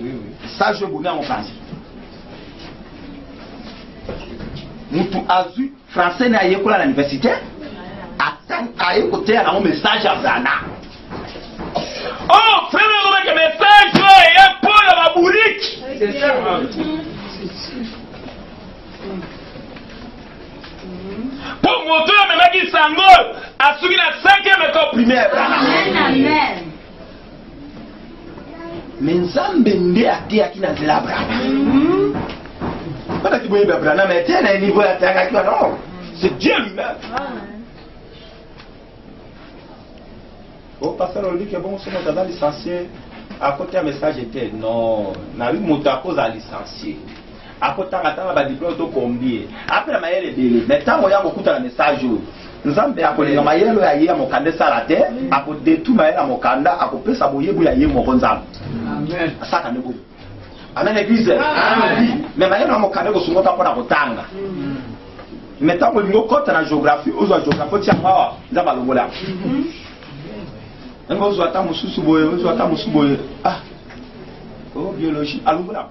Oui. Message je bien en français. Mutu azu français na yekola à l'université. Attends à écouter un message à Zana. Oh, frère, le message est pour la bourrique. C'est ça. Pour montrer à mes qui s'engolent à celui la 5e école primaire. Amen. Mais Nzambe nde ati akina zela Abraham. Pas que vous voyez Abraham, mais t'es à un niveau à terre qui va non. C'est Dieu lui-même. Oh, pasteur, on dit que bon, si on a licencié, à côté un message était non, n'a eu mon cause à licencier. À côté on a diplôme de combien. Après la maille est belle. Mais tant qu'on y a beaucoup de messages, nous avons bien appelé la maille est à mon candet à la terre, à côté de tout maille à mon candet, à côté ça bouillait bouillait mon ronzam. Amen. Ça quand même. Amen église. Amen. Mais maille à mon candet au second temps pour la rotanga. Mais tant qu'on y a côté la géographie, aux géographie tiens moi, ça va le voler. On va attendre Moussouboué, on va attendre Moussouboué. Ah, oh, biologie, allô, voilà.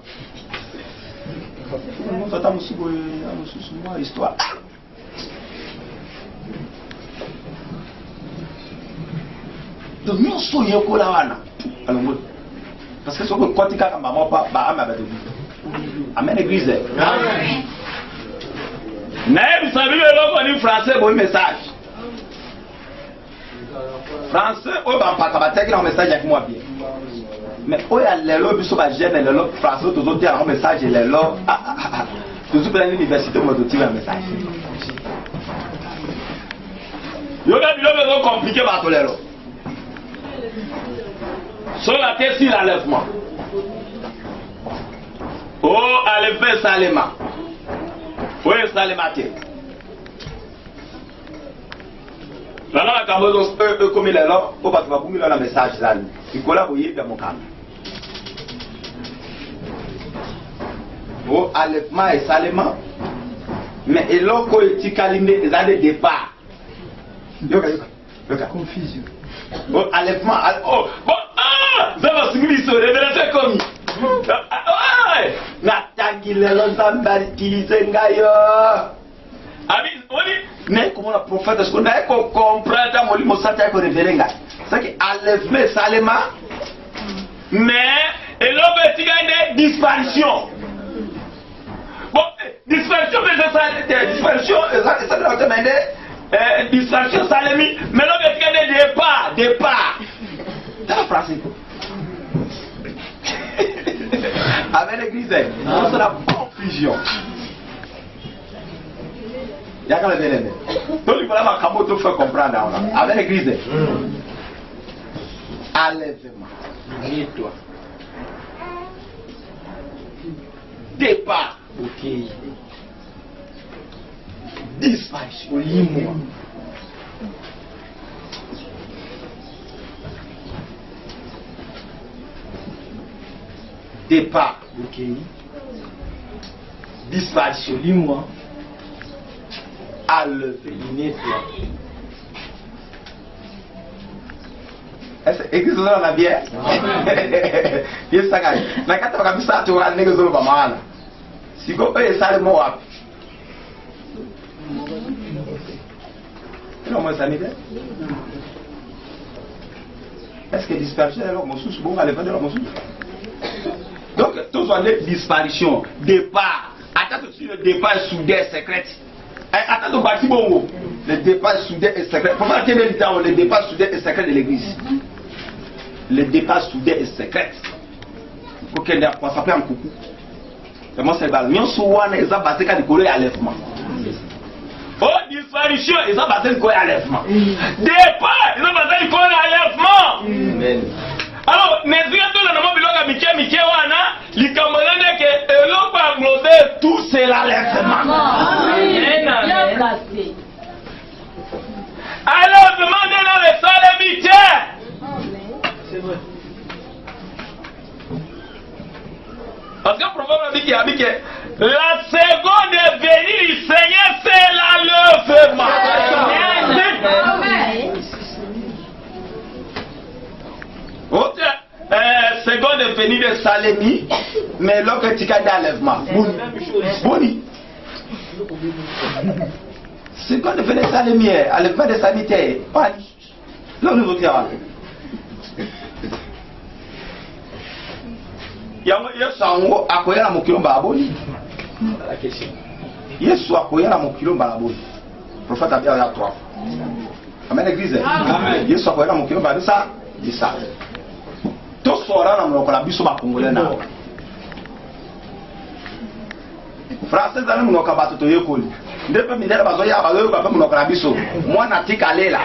On va attendre Moussouboué, histoire. Donc, nous sommes au Lawana. Allô, parce que ce que quand tu as maman, pas, bah, ma bête. Amen, église. Amen. Vous savez, le français, bon message. Français, on va pas tabater un message avec moi bien. Mais on y a les lots, puis on va gêner les lots. Français, tous autres ont un message et les lots. Toujours dans l'université, on va tirer un message. Il y a des lots compliqués par tous les lots. Sur la tête, c'est l'enlèvement. Oh, enlever Salema. Oui, Salema. Là, la caméra, comme il est là, on va trouver un message là. Il collabore bien mon camp. Oh, enlèvement et Salema. Mais il a été calmé des années de départ. Confusion. Oh, enlèvement. Oh, bon, ah, ça va se glisser, révélation comme. Natangi le lonzambari kilizengayo. Ami, on dit, mais comment le prophète, est-ce qu'on a compris dans mon livre, ça t'a révélé. C'est que enlèvement Salema, mais il a une disparition. Bon, disparition, mais c'est disparition, ça doit demander disparition Salemi, mais là, il y a départ. C'est la phrase. Avec l'église, c'est la confusion. Il y a quand même des élèves. Donc il faut la camote faire comprendre. Avec l'église, enlèvement. Nettoie. Départ. Ok. Disparition. Lis-moi. Départ. Ok. Disparition. Lis-moi. Enlever. Nettoie. Est-ce que vous avez bien? Yes, ça gagne. Mais quand on a vu ça, tu vas aller négocier le bamana. Si vous avez ça, le mot à. Non, moi, ça m'aide. Est-ce que disparition est là, mon sous? Bon, allez, venez là, mon sous. Donc, tous on est disparition, départ. Attends, tout le départ soudain, secret. Attends, on partit bon. Le départ soudain et secret. Comment tenir le temps? Le départ soudain et secret de l'église. Le départ soudain et secret. Il faut qu'elle ait pas ça fait un coucou. C'est moi, c'est le bal. Nous sommes ils ont basé quand ils collent à l'enlèvement. Oh, disparition, ils ont basé quand à l'enlèvement. Départ, ils ont basé quand à l'enlèvement. Amen. Alors, n'hésitez pas à nous biloga Mickey wana, likamolene que l'eau va englober tout c'est l'enlèvement. Alors, demandez dans les salles Mickey. C'est vrai. Parce que le prophète a dit que la seconde venue du Seigneur, c'est l'enlèvement. Seconde venue de Salémi, mais l'autre tu as d'enlèvement. Boni. Seconde venue de Salémi, enlèvement de sanitaire. Là, on nous a Yesu ango akoyala mokilo balaboni. La question. Yesu akoyala mokilo balaboni. Prophète a bien là 3 fois. Amen l'église. Amen. Yesu akoyala mokilo balaboni ça, dit ça. To sora na moko la biso ba congolais na. Français dans mon okabato to yekoli. Ndepe mindele bazo ya bazo ba mon okala biso. Mwana tikalela.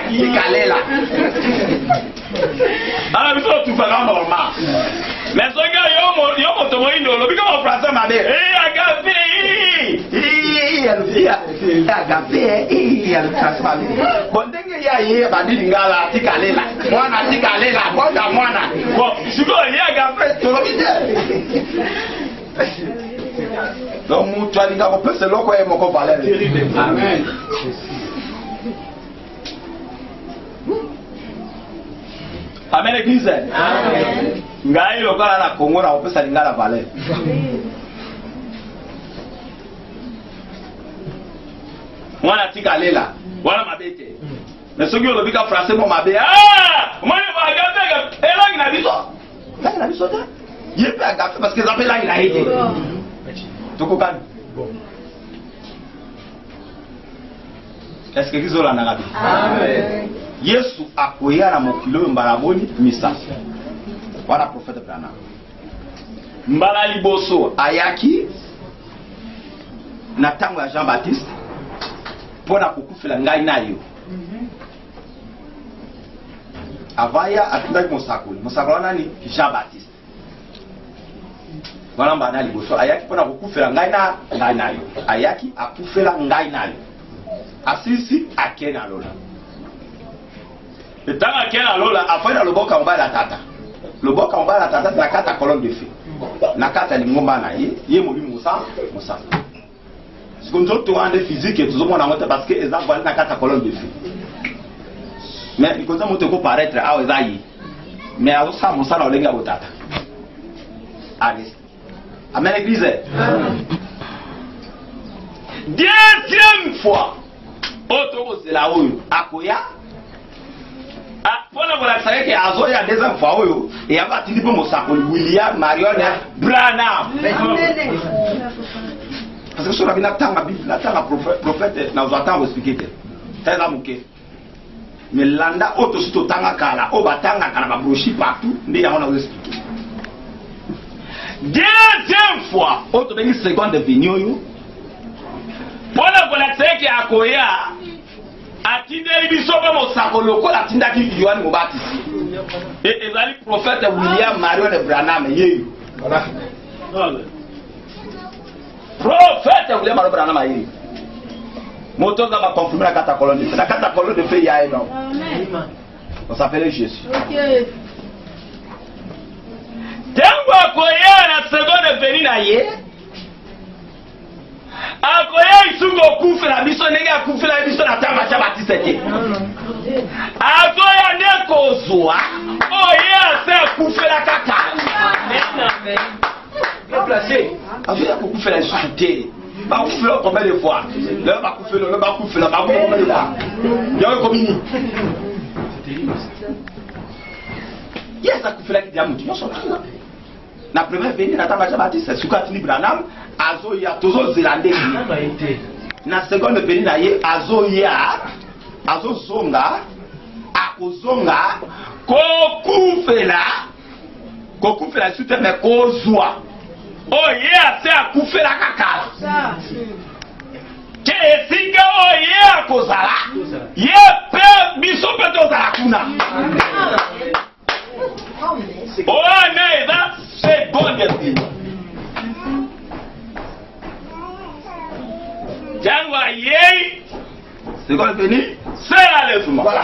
Ala biso tu fais normal. Mais ce gars, il y a mon tomoïno, le big en français m'a dit, agapé, bon, dès qu'il y a hier, bah, dit l'ingala, tikalela, moi, bon, je dois y agapé, tout le monde. Donc, tu as dit, on peut se loquer, mon compagnon. Amen. Amen l'église. Amen. Ngai lokala na Congo na opesa lingala vale. Mwana tika lela, wana mabete. Mais soki olobi ka français mo mabe. Ah! Moi va gafe elangi na biso. Elangi na biso ta. Yepe agafe parce que ça fait langi na ete. Tokokani. Est-ce que kizola na ngabi? Amen. Yesu akoya na mokilo mbalaboni misa. Voilà prophète Branham. Mbala liboso ayaki na tango ya Jean-Baptiste pona kokufela ngai nayo. Avaya atindaki mosakoli. Mosakoli nani? Jean-Baptiste. Voilà mbala liboso ayaki pona kokufela ngai nayo. Ayaki akufela ngai nayo. Asisi akena lola. Le temps akena lola afanya loboka mbala tata. Le boc en bas la tata na kata colonne de feu. Na kata lingomba na ye moli musa. Ce qu'on doit rendre physique et tout le monde en monte parce que les gens na kata colonne de feu. Mais il faut monter pour paraître à ozayi. Mais à ça musa na olenga botata. Allez. Amen l'église. Deuxième fois. Autre c'est la rue. Akoya. Pour la volonté que Azo y a des enfants et y a pas de Mosakoli William Marion Branham. Parce que sur la Bible, la prophète n'a pas tant expliqué. C'est ça mouké. Mais landa auto sito tanga kala, oba tanga kana ba brochi partout, mais on a expliqué. Deuxième fois, autre une seconde venue pour la collecte qui a koya atindeli biso ba mosako lokola atindaki Yohane Mobatizi et ezali prophète William Marion Branham yeyo voilà prophète William Marion Branham yeyo moto za ba confirmer la carte colonne de feu ya non on s'appelle Jésus. Tango akoya na seconde venue na ye akoya isuko kufela biso ndenge akufela biso na tamba cha batisete akoya ndeko zwa oye ase kufela kaka bien placé akoya kufela sute ba kufela combien de fois le ba kufela ba combien de fois yo komini yes akufela ki diamu yo so na première venue na tamba cha batisete sukatini Branham azo ya tozo zilande na seconde venue na ye azo ya azo zonga akozonga kokufela sute me kozwa oye ase akufela kakala ke esika oye akozala ye pe biso pe tozala kuna oane eza seconde venue Jangwa yei seconde venue c'est l'enlèvement. Voilà.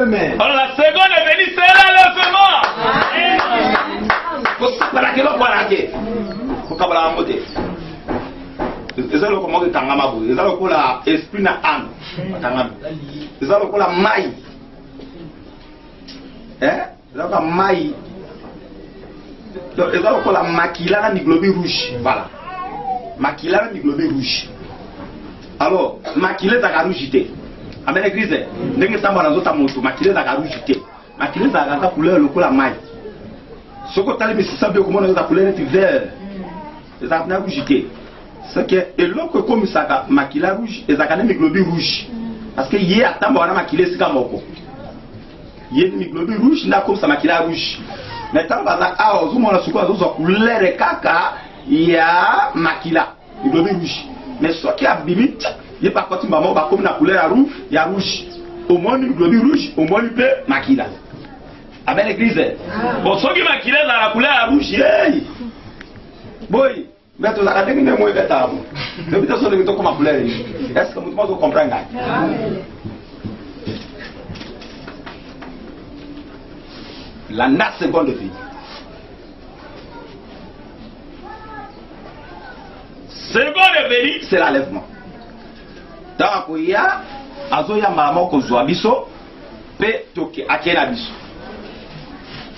Amen. Alors la seconde venue c'est l'enlèvement. Voilà que l'on voit là. Faut qu'on la monte. C'est ça le comment de tangama bo. C'est ça le la esprit na âme. Tangama. C'est ça le la maille. C'est ça la maille. C'est ça le la makila na globule rouge. Voilà. Makila na globule rouge. Alors, makile za karujite. Amen église. Ndenge samba na zota moto, makile za karujite. Makile za gata couleur lokola mai. Soko tali misisa be komona za couleur net vert. Za na rujite. C'est que eloko comme ça makila rouge, ezaka na globule rouge. Parce que yé atamba wana makile sika moko. Yé ni globule rouge na comme ça makila rouge. Mais tamba za a ozumona suko azo couleur kaka ya makila, globule rouge. Mais ce qui a limite, il n'y a pas quand il m'a comme la couleur rouge, il y a rouge. Au moins une globule rouge, au moins une peu maquilla. Avec l'église. Bon, ce qui maquilla dans la couleur rouge, boy, mais tu as dit que moi je vais t'avoir. Mais tu as dit que comme couleur. Est-ce que vous comprenez? La 9 seconde vie. Seconde venue, c'est l'enlèvement. Donc, il y a Azoya Maman Kozwa Biso, Pe Toke Akena Biso.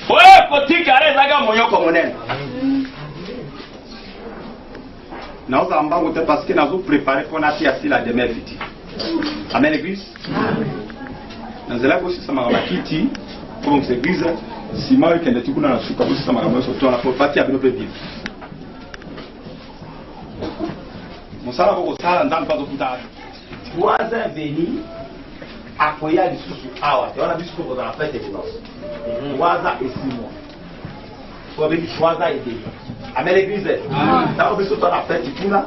Ouais, Koti Kare Zaga Moyo Komonen. Nous allons parce que nous avons préparé pour nous assis la demain fiti. Amen, l'église. Nous allons aussi ça m'a kiti comme cette église. Si moi qui est tout dans la soupe, ça m'a ramené sur toi pour partir avec nos bébés. Mon salaire au salaire dans pas de putain. Troisième venu à Koya du sous awa. Et on a vu ce qu'on a fait des noces. 3 ans et 6 mois. Faut avec 3 ans et demi. Amen l'église. Ça on a vu ce qu'on a fait tout là.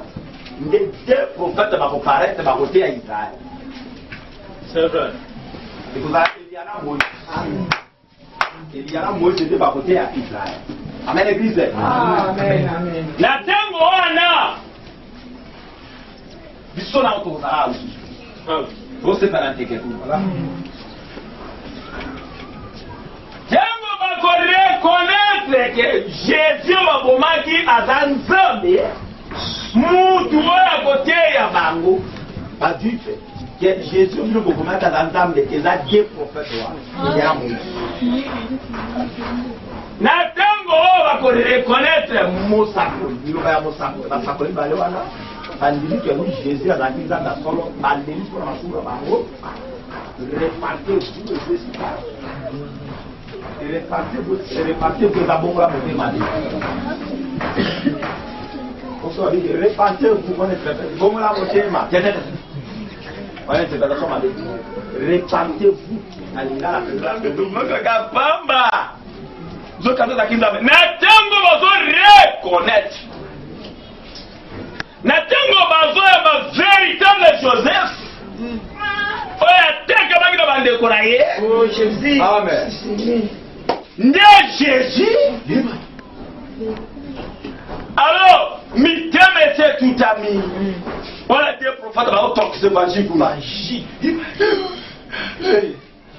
Les deux prophètes va comparaître va côté à Israël. C'est vrai. Et vous avez il y a la Moïse de va côté à Israël. Amen l'église. Amen amen. La tango wana biso na to za usu o se para teke tu tango ba ko reconnaître que Jésus va bomaki azanzambe mutu wa côté ya bango pas du fait que Jésus ne va bomaki azanzambe que za Dieu prophète wa ya Moïse na tango ba ko reconnaître Mosako ni ba ya Mosako ba sako ba le wana bandili que nous Jésus a dit dans la solo bandili pour la soura bango répartir tout le Jésus répartir que d'abord la beauté mali on se dit répartir pour connaître comme la beauté ma on est dans la somme avec répartir vous alina Pamba zokanzo za kinzambe na tango bazo reconnaître na tango bazo ya ba véritable Joseph oya teka bangina bande koraye Oh Jésus. Amen. Nde Jésus. Alors, miteme c'est tout ami. Voilà des prophètes ba auto se magie pour magie.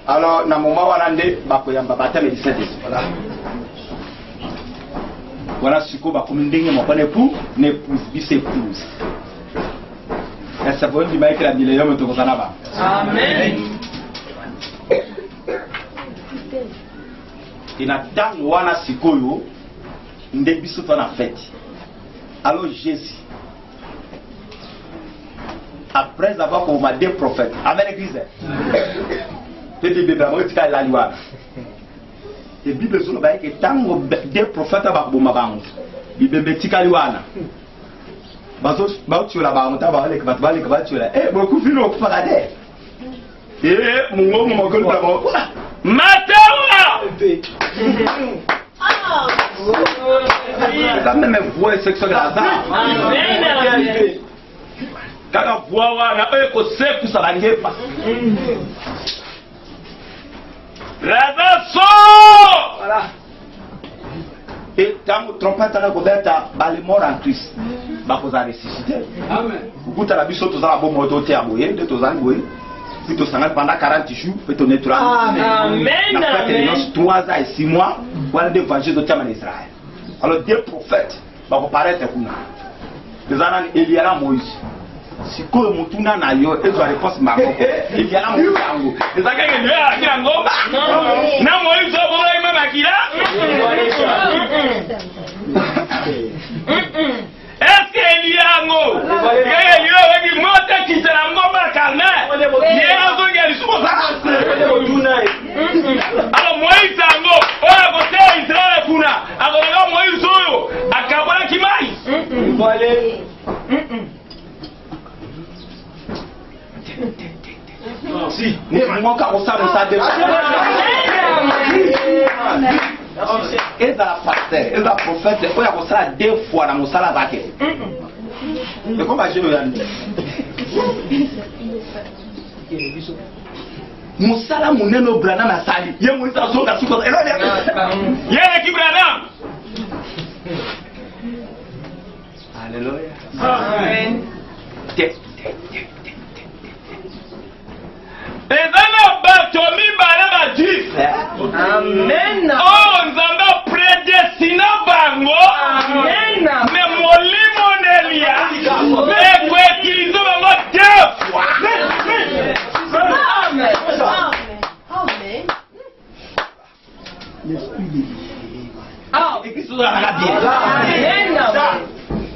Alors na moment wana nde bakoyamba batame 17 voilà. Voilà ce qu'on va comme ndenge mopane pour n'épouse bisépouse. Et ça veut dire que la millénaire to kozana ba. Amen. Ina tango wana sikoyo nde biso to na fête. Alors Jésus après avoir commandé des prophètes avec l'église te di bébé mo tika la liwa et bible so ba ke tango des prophètes ba boma bango bibebe tika liwana bazo ba tu la ba monta ba le ka ba tu la beaucoup fino ko parade mungo mo ko ta mo matawa ça même voix sexuelle là amen kaka voix wana ko seku sa bangepa Radasso! Voilà. Et quand vous trompez à Gobeta, les morts en Christ, vous allez ressusciter. Amen. Vous avez vu que vous avez bon moto à bouiller, de tous les jours. Puis vous avez pendant 40 jours, vous avez nettoyé. Amen. Amen. 3 ans et 6 mois, vous avez l'évangile de Tiaman Israël. Alors, des prophètes, vous paraître comme nous. Vous avez Eliana Moïse. Si ko mutuna na yo ezo réponse mako il y a la mutango ezaka ke ndio akira ngomba na moizo bola ima makira est-ce que il y a ngo ke yo wadi mota kitara ngomba kana ye azo ngeli suko za mutuna alors moizo ngo oya kote Israël kuna akola moizo yo akabona kimai vale si, nous avons comme ça, nous avons et dans la pasteur, et dans la prophète, il y a ça 2 fois dans mon salaire vaqué. Et comment je veux dire? Mon salaire, mon nom, Branham a sali. Il y a mon salaire, son garçon, il y a qui Branham. Alléluia. Amen. Ezana batomi bana badif. Amen. Oh, nzamba prédestina bango. Amen. Mais molimo nelia. Mais quoi utiliser bango 2 fois. Amen. Amen. L'esprit de Dieu. Ah, et qui sont dans la Bible. Amen.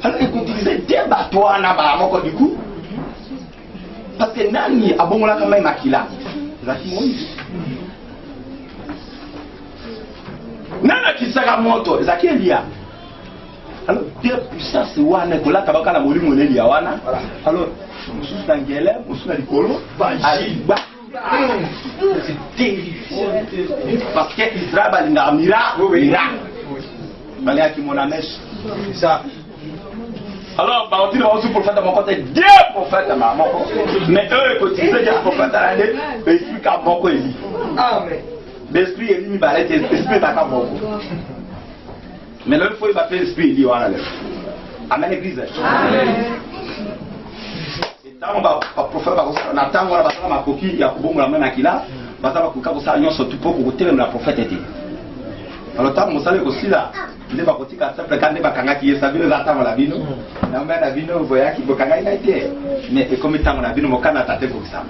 Alors, utiliser 2 bateaux na ba moko du coup. Parce que nani abongola kama imakila zaki Moïse nana kisaka moto zaki Elia alors Dieu puissance wana kola tabaka na molimo Elia wana alors mususu tangele mususu likolo aliba c'est terrible parce que Israël balinga mira bali akimona mesh c'est ça. Alors, on dit que le prophète de mon côté, 2 prophètes de mon côté. Mais eux, ils disent que le prophète de l'année, ils expliquent à mon côté. Amen. L'esprit est mis par l'esprit, l'esprit est à mon côté. Mais l'autre fois, il va faire l'esprit, il dit, voilà. Amen, l'église. Amen. Et tant que le prophète va attendre, on va faire ma coquille, il y a un bon moment qui là, on va faire un peu surtout pour que le prophète était. Alors, tant que vous savez aussi là, ne pas côté quand simple quand ne pas kanga qui est sabi nous attendons la vino na mbele la vino voya qui bokanga ite mais comme tant la vino mokana tate pour ça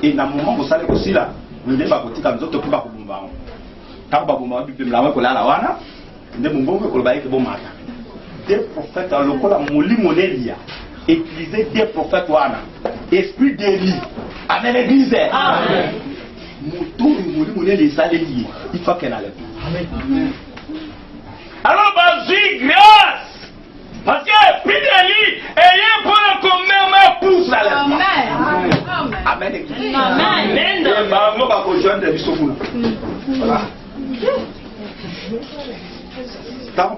et na moment vous savez aussi là ne pas côté quand nzoto pour ba kubumba tant ba bumba bi mlawe ko la wana nde mbongo ko ba ke bo mata des prophètes dans le kola molimo nelia utiliser des prophètes wana esprit d'Élie amen l'église amen moto molimo nelia ça lié il faut qu'elle allait amen. Alors, vas-y, grâce. Parce que l'esprit d'Élie est pour le commun pousse à l'esprit. Amen. Amen. Amen. Amen. Tant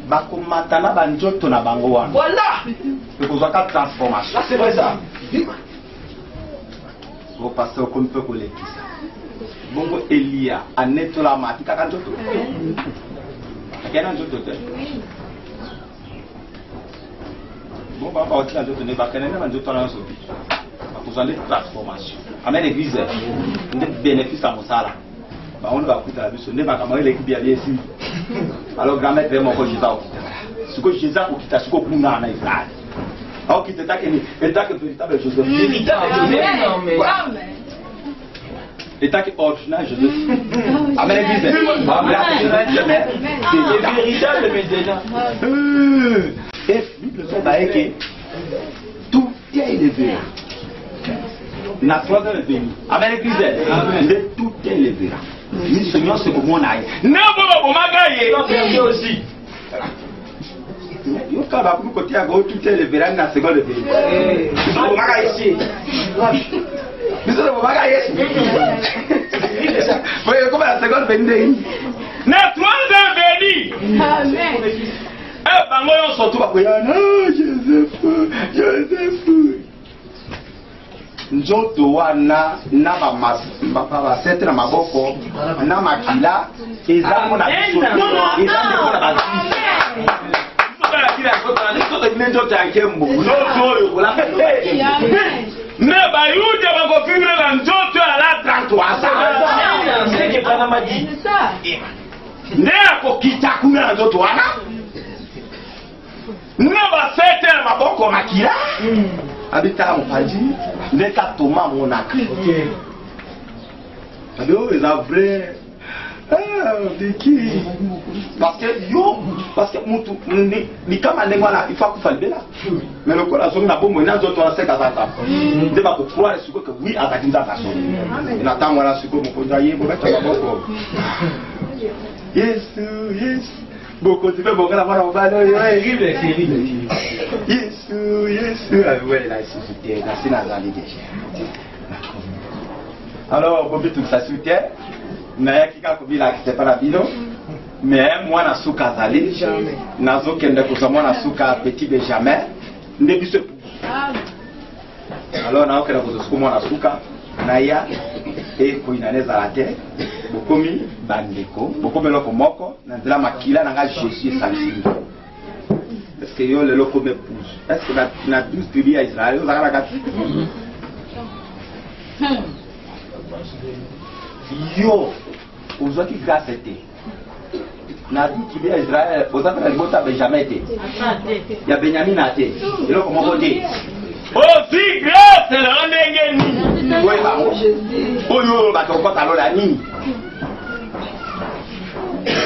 bakomata na banjoto na bango wana. Voilà. Ekozwa ka transformation. Là c'est vrai ça. Au pasteur qu'on peut kolekisa. Bongo Elia anetola mati kaka njoto. Akena njoto te. Bon papa otila njoto ne bakene na njoto na sobi. Akozwa les transformation. Amen l'église. Nde bénéfice à mosala. Ba on va kuta la biso ne bakamari l'équipe ya biesi. Alors grand-mère vraiment ko Jésus okita. Siko Jésus okita siko kuna na Israël. Alors qu'il était que véritable Joseph. Véritable Joseph. Amen. État que ordinaire Joseph. Amen l'église. C'est véritable maintenant. Et Bible sont d'ailleurs que tout est élevé. La foi est bénie. Amen l'église. Tout est élevé. Nous Seigneur c'est comme on a. N'importe comment gagner aussi. Yo kaba ku côté à gauche tout est élevé na seconde de bénie. On va ici. Biso le baba yesu. Voyez comment la seconde bénie. Na troisième béni. Amen. Eh bango yo surtout Bakoyana Joseph. Njoto wana na ba sete na maboko na makila ezamo na biso. Ezamo na bazi. Ne bayuja bakofingre na njoto ala 33 C'est ça. ne akokita kuna na njoto wana ne basete na maboko makila abita mopaji ne ka toma monaka ado les vrai parce que mutu ni kama lengo na ifa kufalibela mais le corps azongi na bombo na nzoto na seka zata nde ba ko croire siko que oui akatinza kaso na tango na siko mokonza yebo beta maboko yes boko tipe bongala mwana mobalo yes ouais là c'est la scène à déjà alors bobi tout ça soutient mais kika kobila kitepana bino mais moi na suka zali nazo kende kozamo na suka petit benjamin nde biso alors na okela kozosuka mwana suka na ya e koinaneza la terre bokomi bandeko bokomi loko moko na nzela makila na nga Jésus esalisi est-ce que yo lelo comme épouse est-ce que na 12 tribus ya Israël ozaka kati yo ozwaki grâce te na tribu ya Israël ozaka na libota Benjamin te ya Benyamin te eloko moko te aussi grâce la ndenge nini oyo bato okotalola nini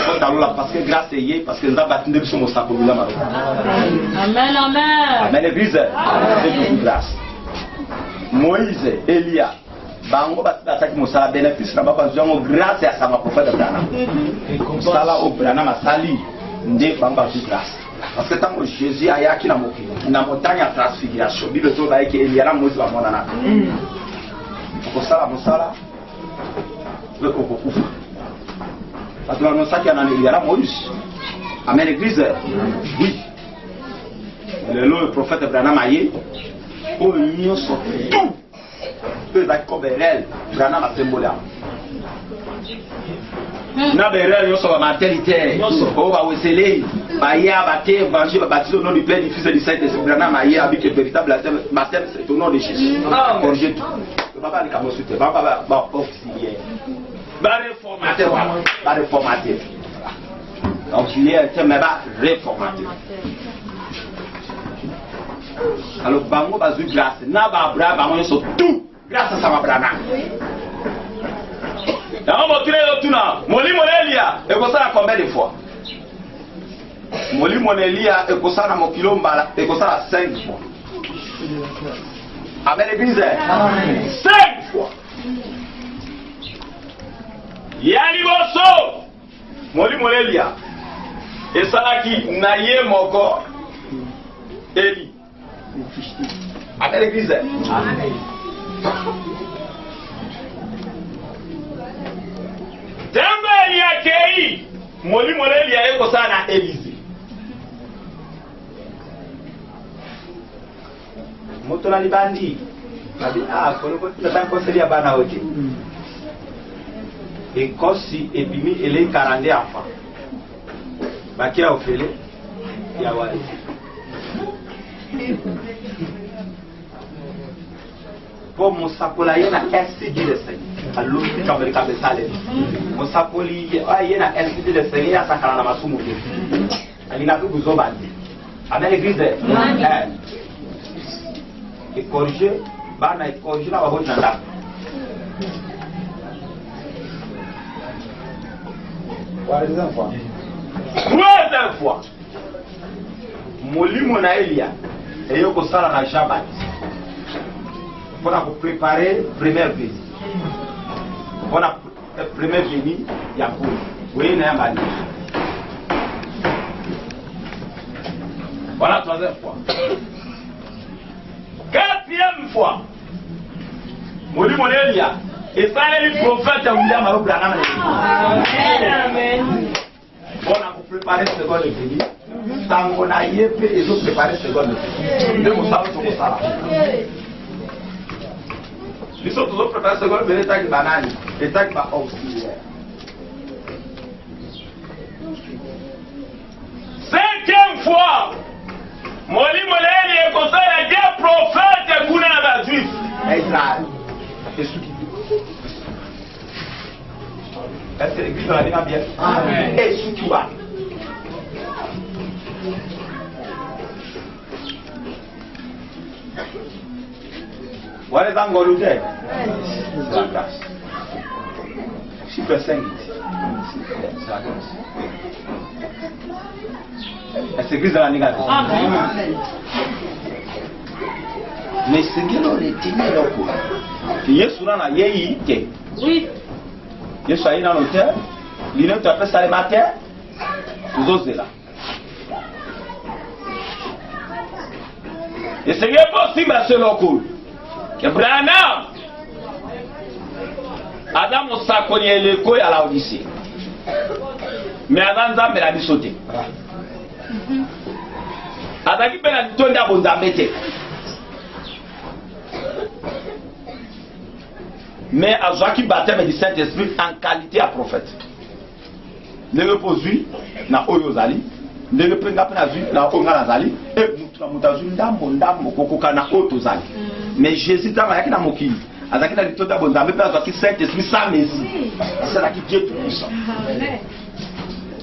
okotalola parce que grâce eye parce que nzambe atinde biso mosakolula maloba Amen, amen. amen l'église c'est toute grâce Moïse Elia bango basaki mosala bénéfice na babanzo yango grâce ya sama prophète Abraham mosala o Abraham asali nde bango bazu grâce parce que tant que Jésus ayaki na montagne ya transfiguration bible to ba yake Elia na Moïse bamonana mosala leko kokufa parce que nous saki na Elia na Moïse amen l'église oui le prophète Abraham aye o nyonso tout peut être comme elle Abraham a symbolé na berel yo so maternité o ba wesele ba ya ba te évangile ba baptisé au nom du Père du Fils et du Saint-Esprit Abraham a ya avec le véritable baptême c'est au nom de Jésus corrigez tout papa ni kamo soute papa ba auxiliaire ba réformateur auxiliaire c'est mais ba réformateur alors bango bazu grâce na ba Abraham bango so tout grâce à sa Abraham yango motuna yotuna molimo na Elia ekosala combien de fois molimo na Elia ekosala mokilo mbala ekosala 5 fois amen l'église 5 fois ya liboso molimo na Elia esalaki na ye moko Eli amen l'église Dem ndani yake hii molimo leli yako sana Elize moto na libandi nabi kono tunataka kusalia bana wote ekosi epimi ele 40 enfants bakia ofele ya wale pour musapola yena SCD de sai allo kabel kabel sale musapoli yena SCD de sai ya sakala na masumu alina kuzo bandi ana l'église et corriger bana et corriger la wabo nanda troisième fois molimo na Elia eyoko sala na Shabbat pour préparer première visite pour la première venue ya pour oui na yambali voilà troisième fois. Quatrième fois, molimo na Elia esaleli prophète William Abraham. Amen. Pour préparer seconde venue tango na yepe ezo préparer seconde venue nde mosala tokosala biso tozo préparer seconde venue etaki banani etaki ba auxiliaire. Cinquième fois molimo na Elia ekosala dia prophète kuna na bajuif Israël esuki. Est-ce que l'église va bien? Amen. Et surtout là. Voilà les angles de c'est la grâce. Chiffre 5. C'est la grâce. Est-ce que l'église va bien? Amen. Mais c'est que l'on est tenu là pour. Qui est sur la yéi té. Oui. Yesu ayi na l'hôtel, l'île tu appelles ça le matin, vous osez là. Et c'est possible à ce local que Branham Adam Osakoni et l'écho à la Odyssée. Mais Adam Zambé l'a dit sauter. Adam qui peut la dit tourner à Bonzambete. Mais à Joachim baptême du Saint-Esprit en qualité à prophète. Ne reposui na oyozali, ne repenga na zu na onga nazali, et mutu mutazu ndambo kokoka na otozali. Mais Jésus dans la na mokili, azaki na litoda bonzambe pe azaki Saint-Esprit sans messie. C'est là qui Dieu tout puissant.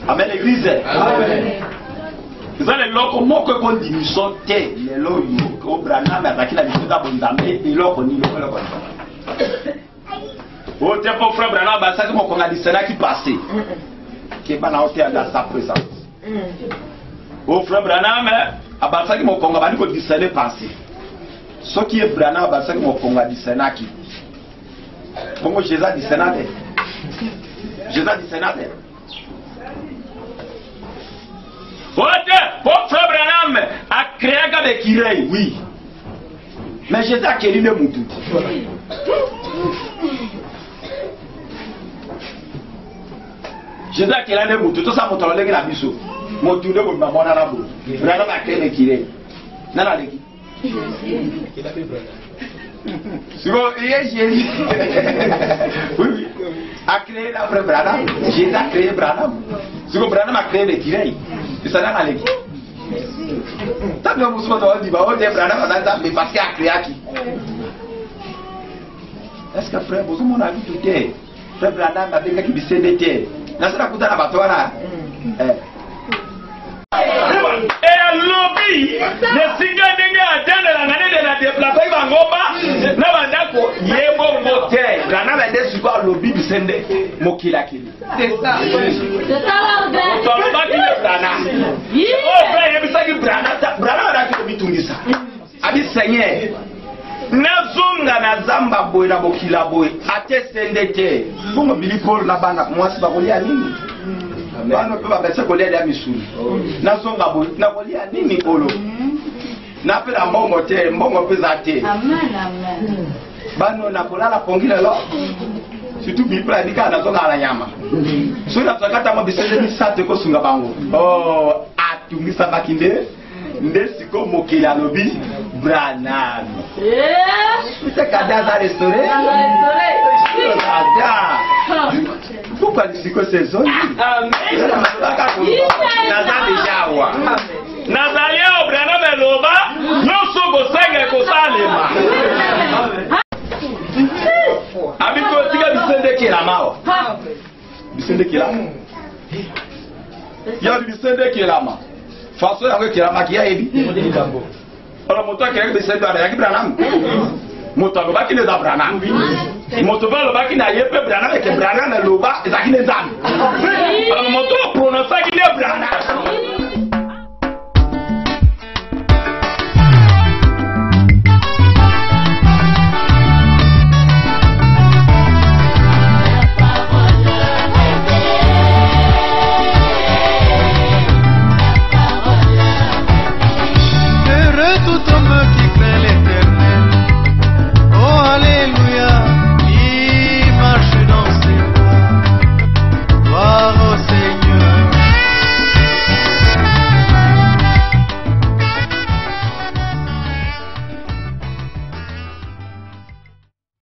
Amen l'église. Amen. Vous allez loko moko ko dimiso te, le lo ko Branham azaki na litoda bonzambe, et loko ni loko. Au tempo frère Branham ba saki moko ngadi sena qui passé qui ba na hôtel dans sa présence. Au frère Branham ba saki moko ngaba ko discerner passé. Ce qui est Branham ba saki moko ngadi sena qui. Bongo Jésus dit sénateur. Jésus dit sénateur. Pour frère Branham a créé avec Kirei, oui. Mais Jésus a créé le moutou. Jésus a créé le moutou. Tout ça, mon temps, les gars, biso. Mon tour de mon maman à la boue. Branham a créé le Kirei. Nana leki. Il a fait Branham. C'est bon, il est Jésus. Oui. A créé la frère Branham. Jésus a créé Branham. C'est bon, Branham a créé le Kirei. Et ça n'a leki. T'as bien mon soin de dire, bah, on est Branham, mais parce qu'il a créé qui? Est-ce que frère, vous avez vu tout est? Frère Branham a fait qui s'est dété. N'a pas coûté la batoire. Et lobby, le signal n'est atteindre la année de la déplacer en Goba. N'a pas d'accord. Yébo motel. Branham a dit quoi lobby du Sende. Mokila kili. C'est ça. C'est ça l'ordre. Ton lobby qui est Branham. Oh frère, il y a ça qui Branham. Branham a dit que bitungisa. Abi Seigneur. Nazonga na zamba boy na bokila boy ate sendete bongo bilikolo na bana mwasi bakolia nini bana pe babese kolia ya misuli nazonga boy na kolia nini kolo na pe na mbongo te mbongo pe za te Amen amen. bano na kolala pongile lo surtout bipla bika na zonga la nyama so na tsakata mo bisende bisate ko sunga bango oh atungisa bakinde ndesiko mokili alobi Branham utakadaza restaurant pourquoi disiko saison amen nazali jawa nazali au Branham eloba nyonso kosenge kosalema abiko tika bisende kilama bisende kilama ya bisende kilama faso yango kilama kia ebi ora moto akere bisende ana yaki Branham moto lo baki ne za Branham moto ba lo baki na yepe Branham ke Branham na loba ezaki ne zam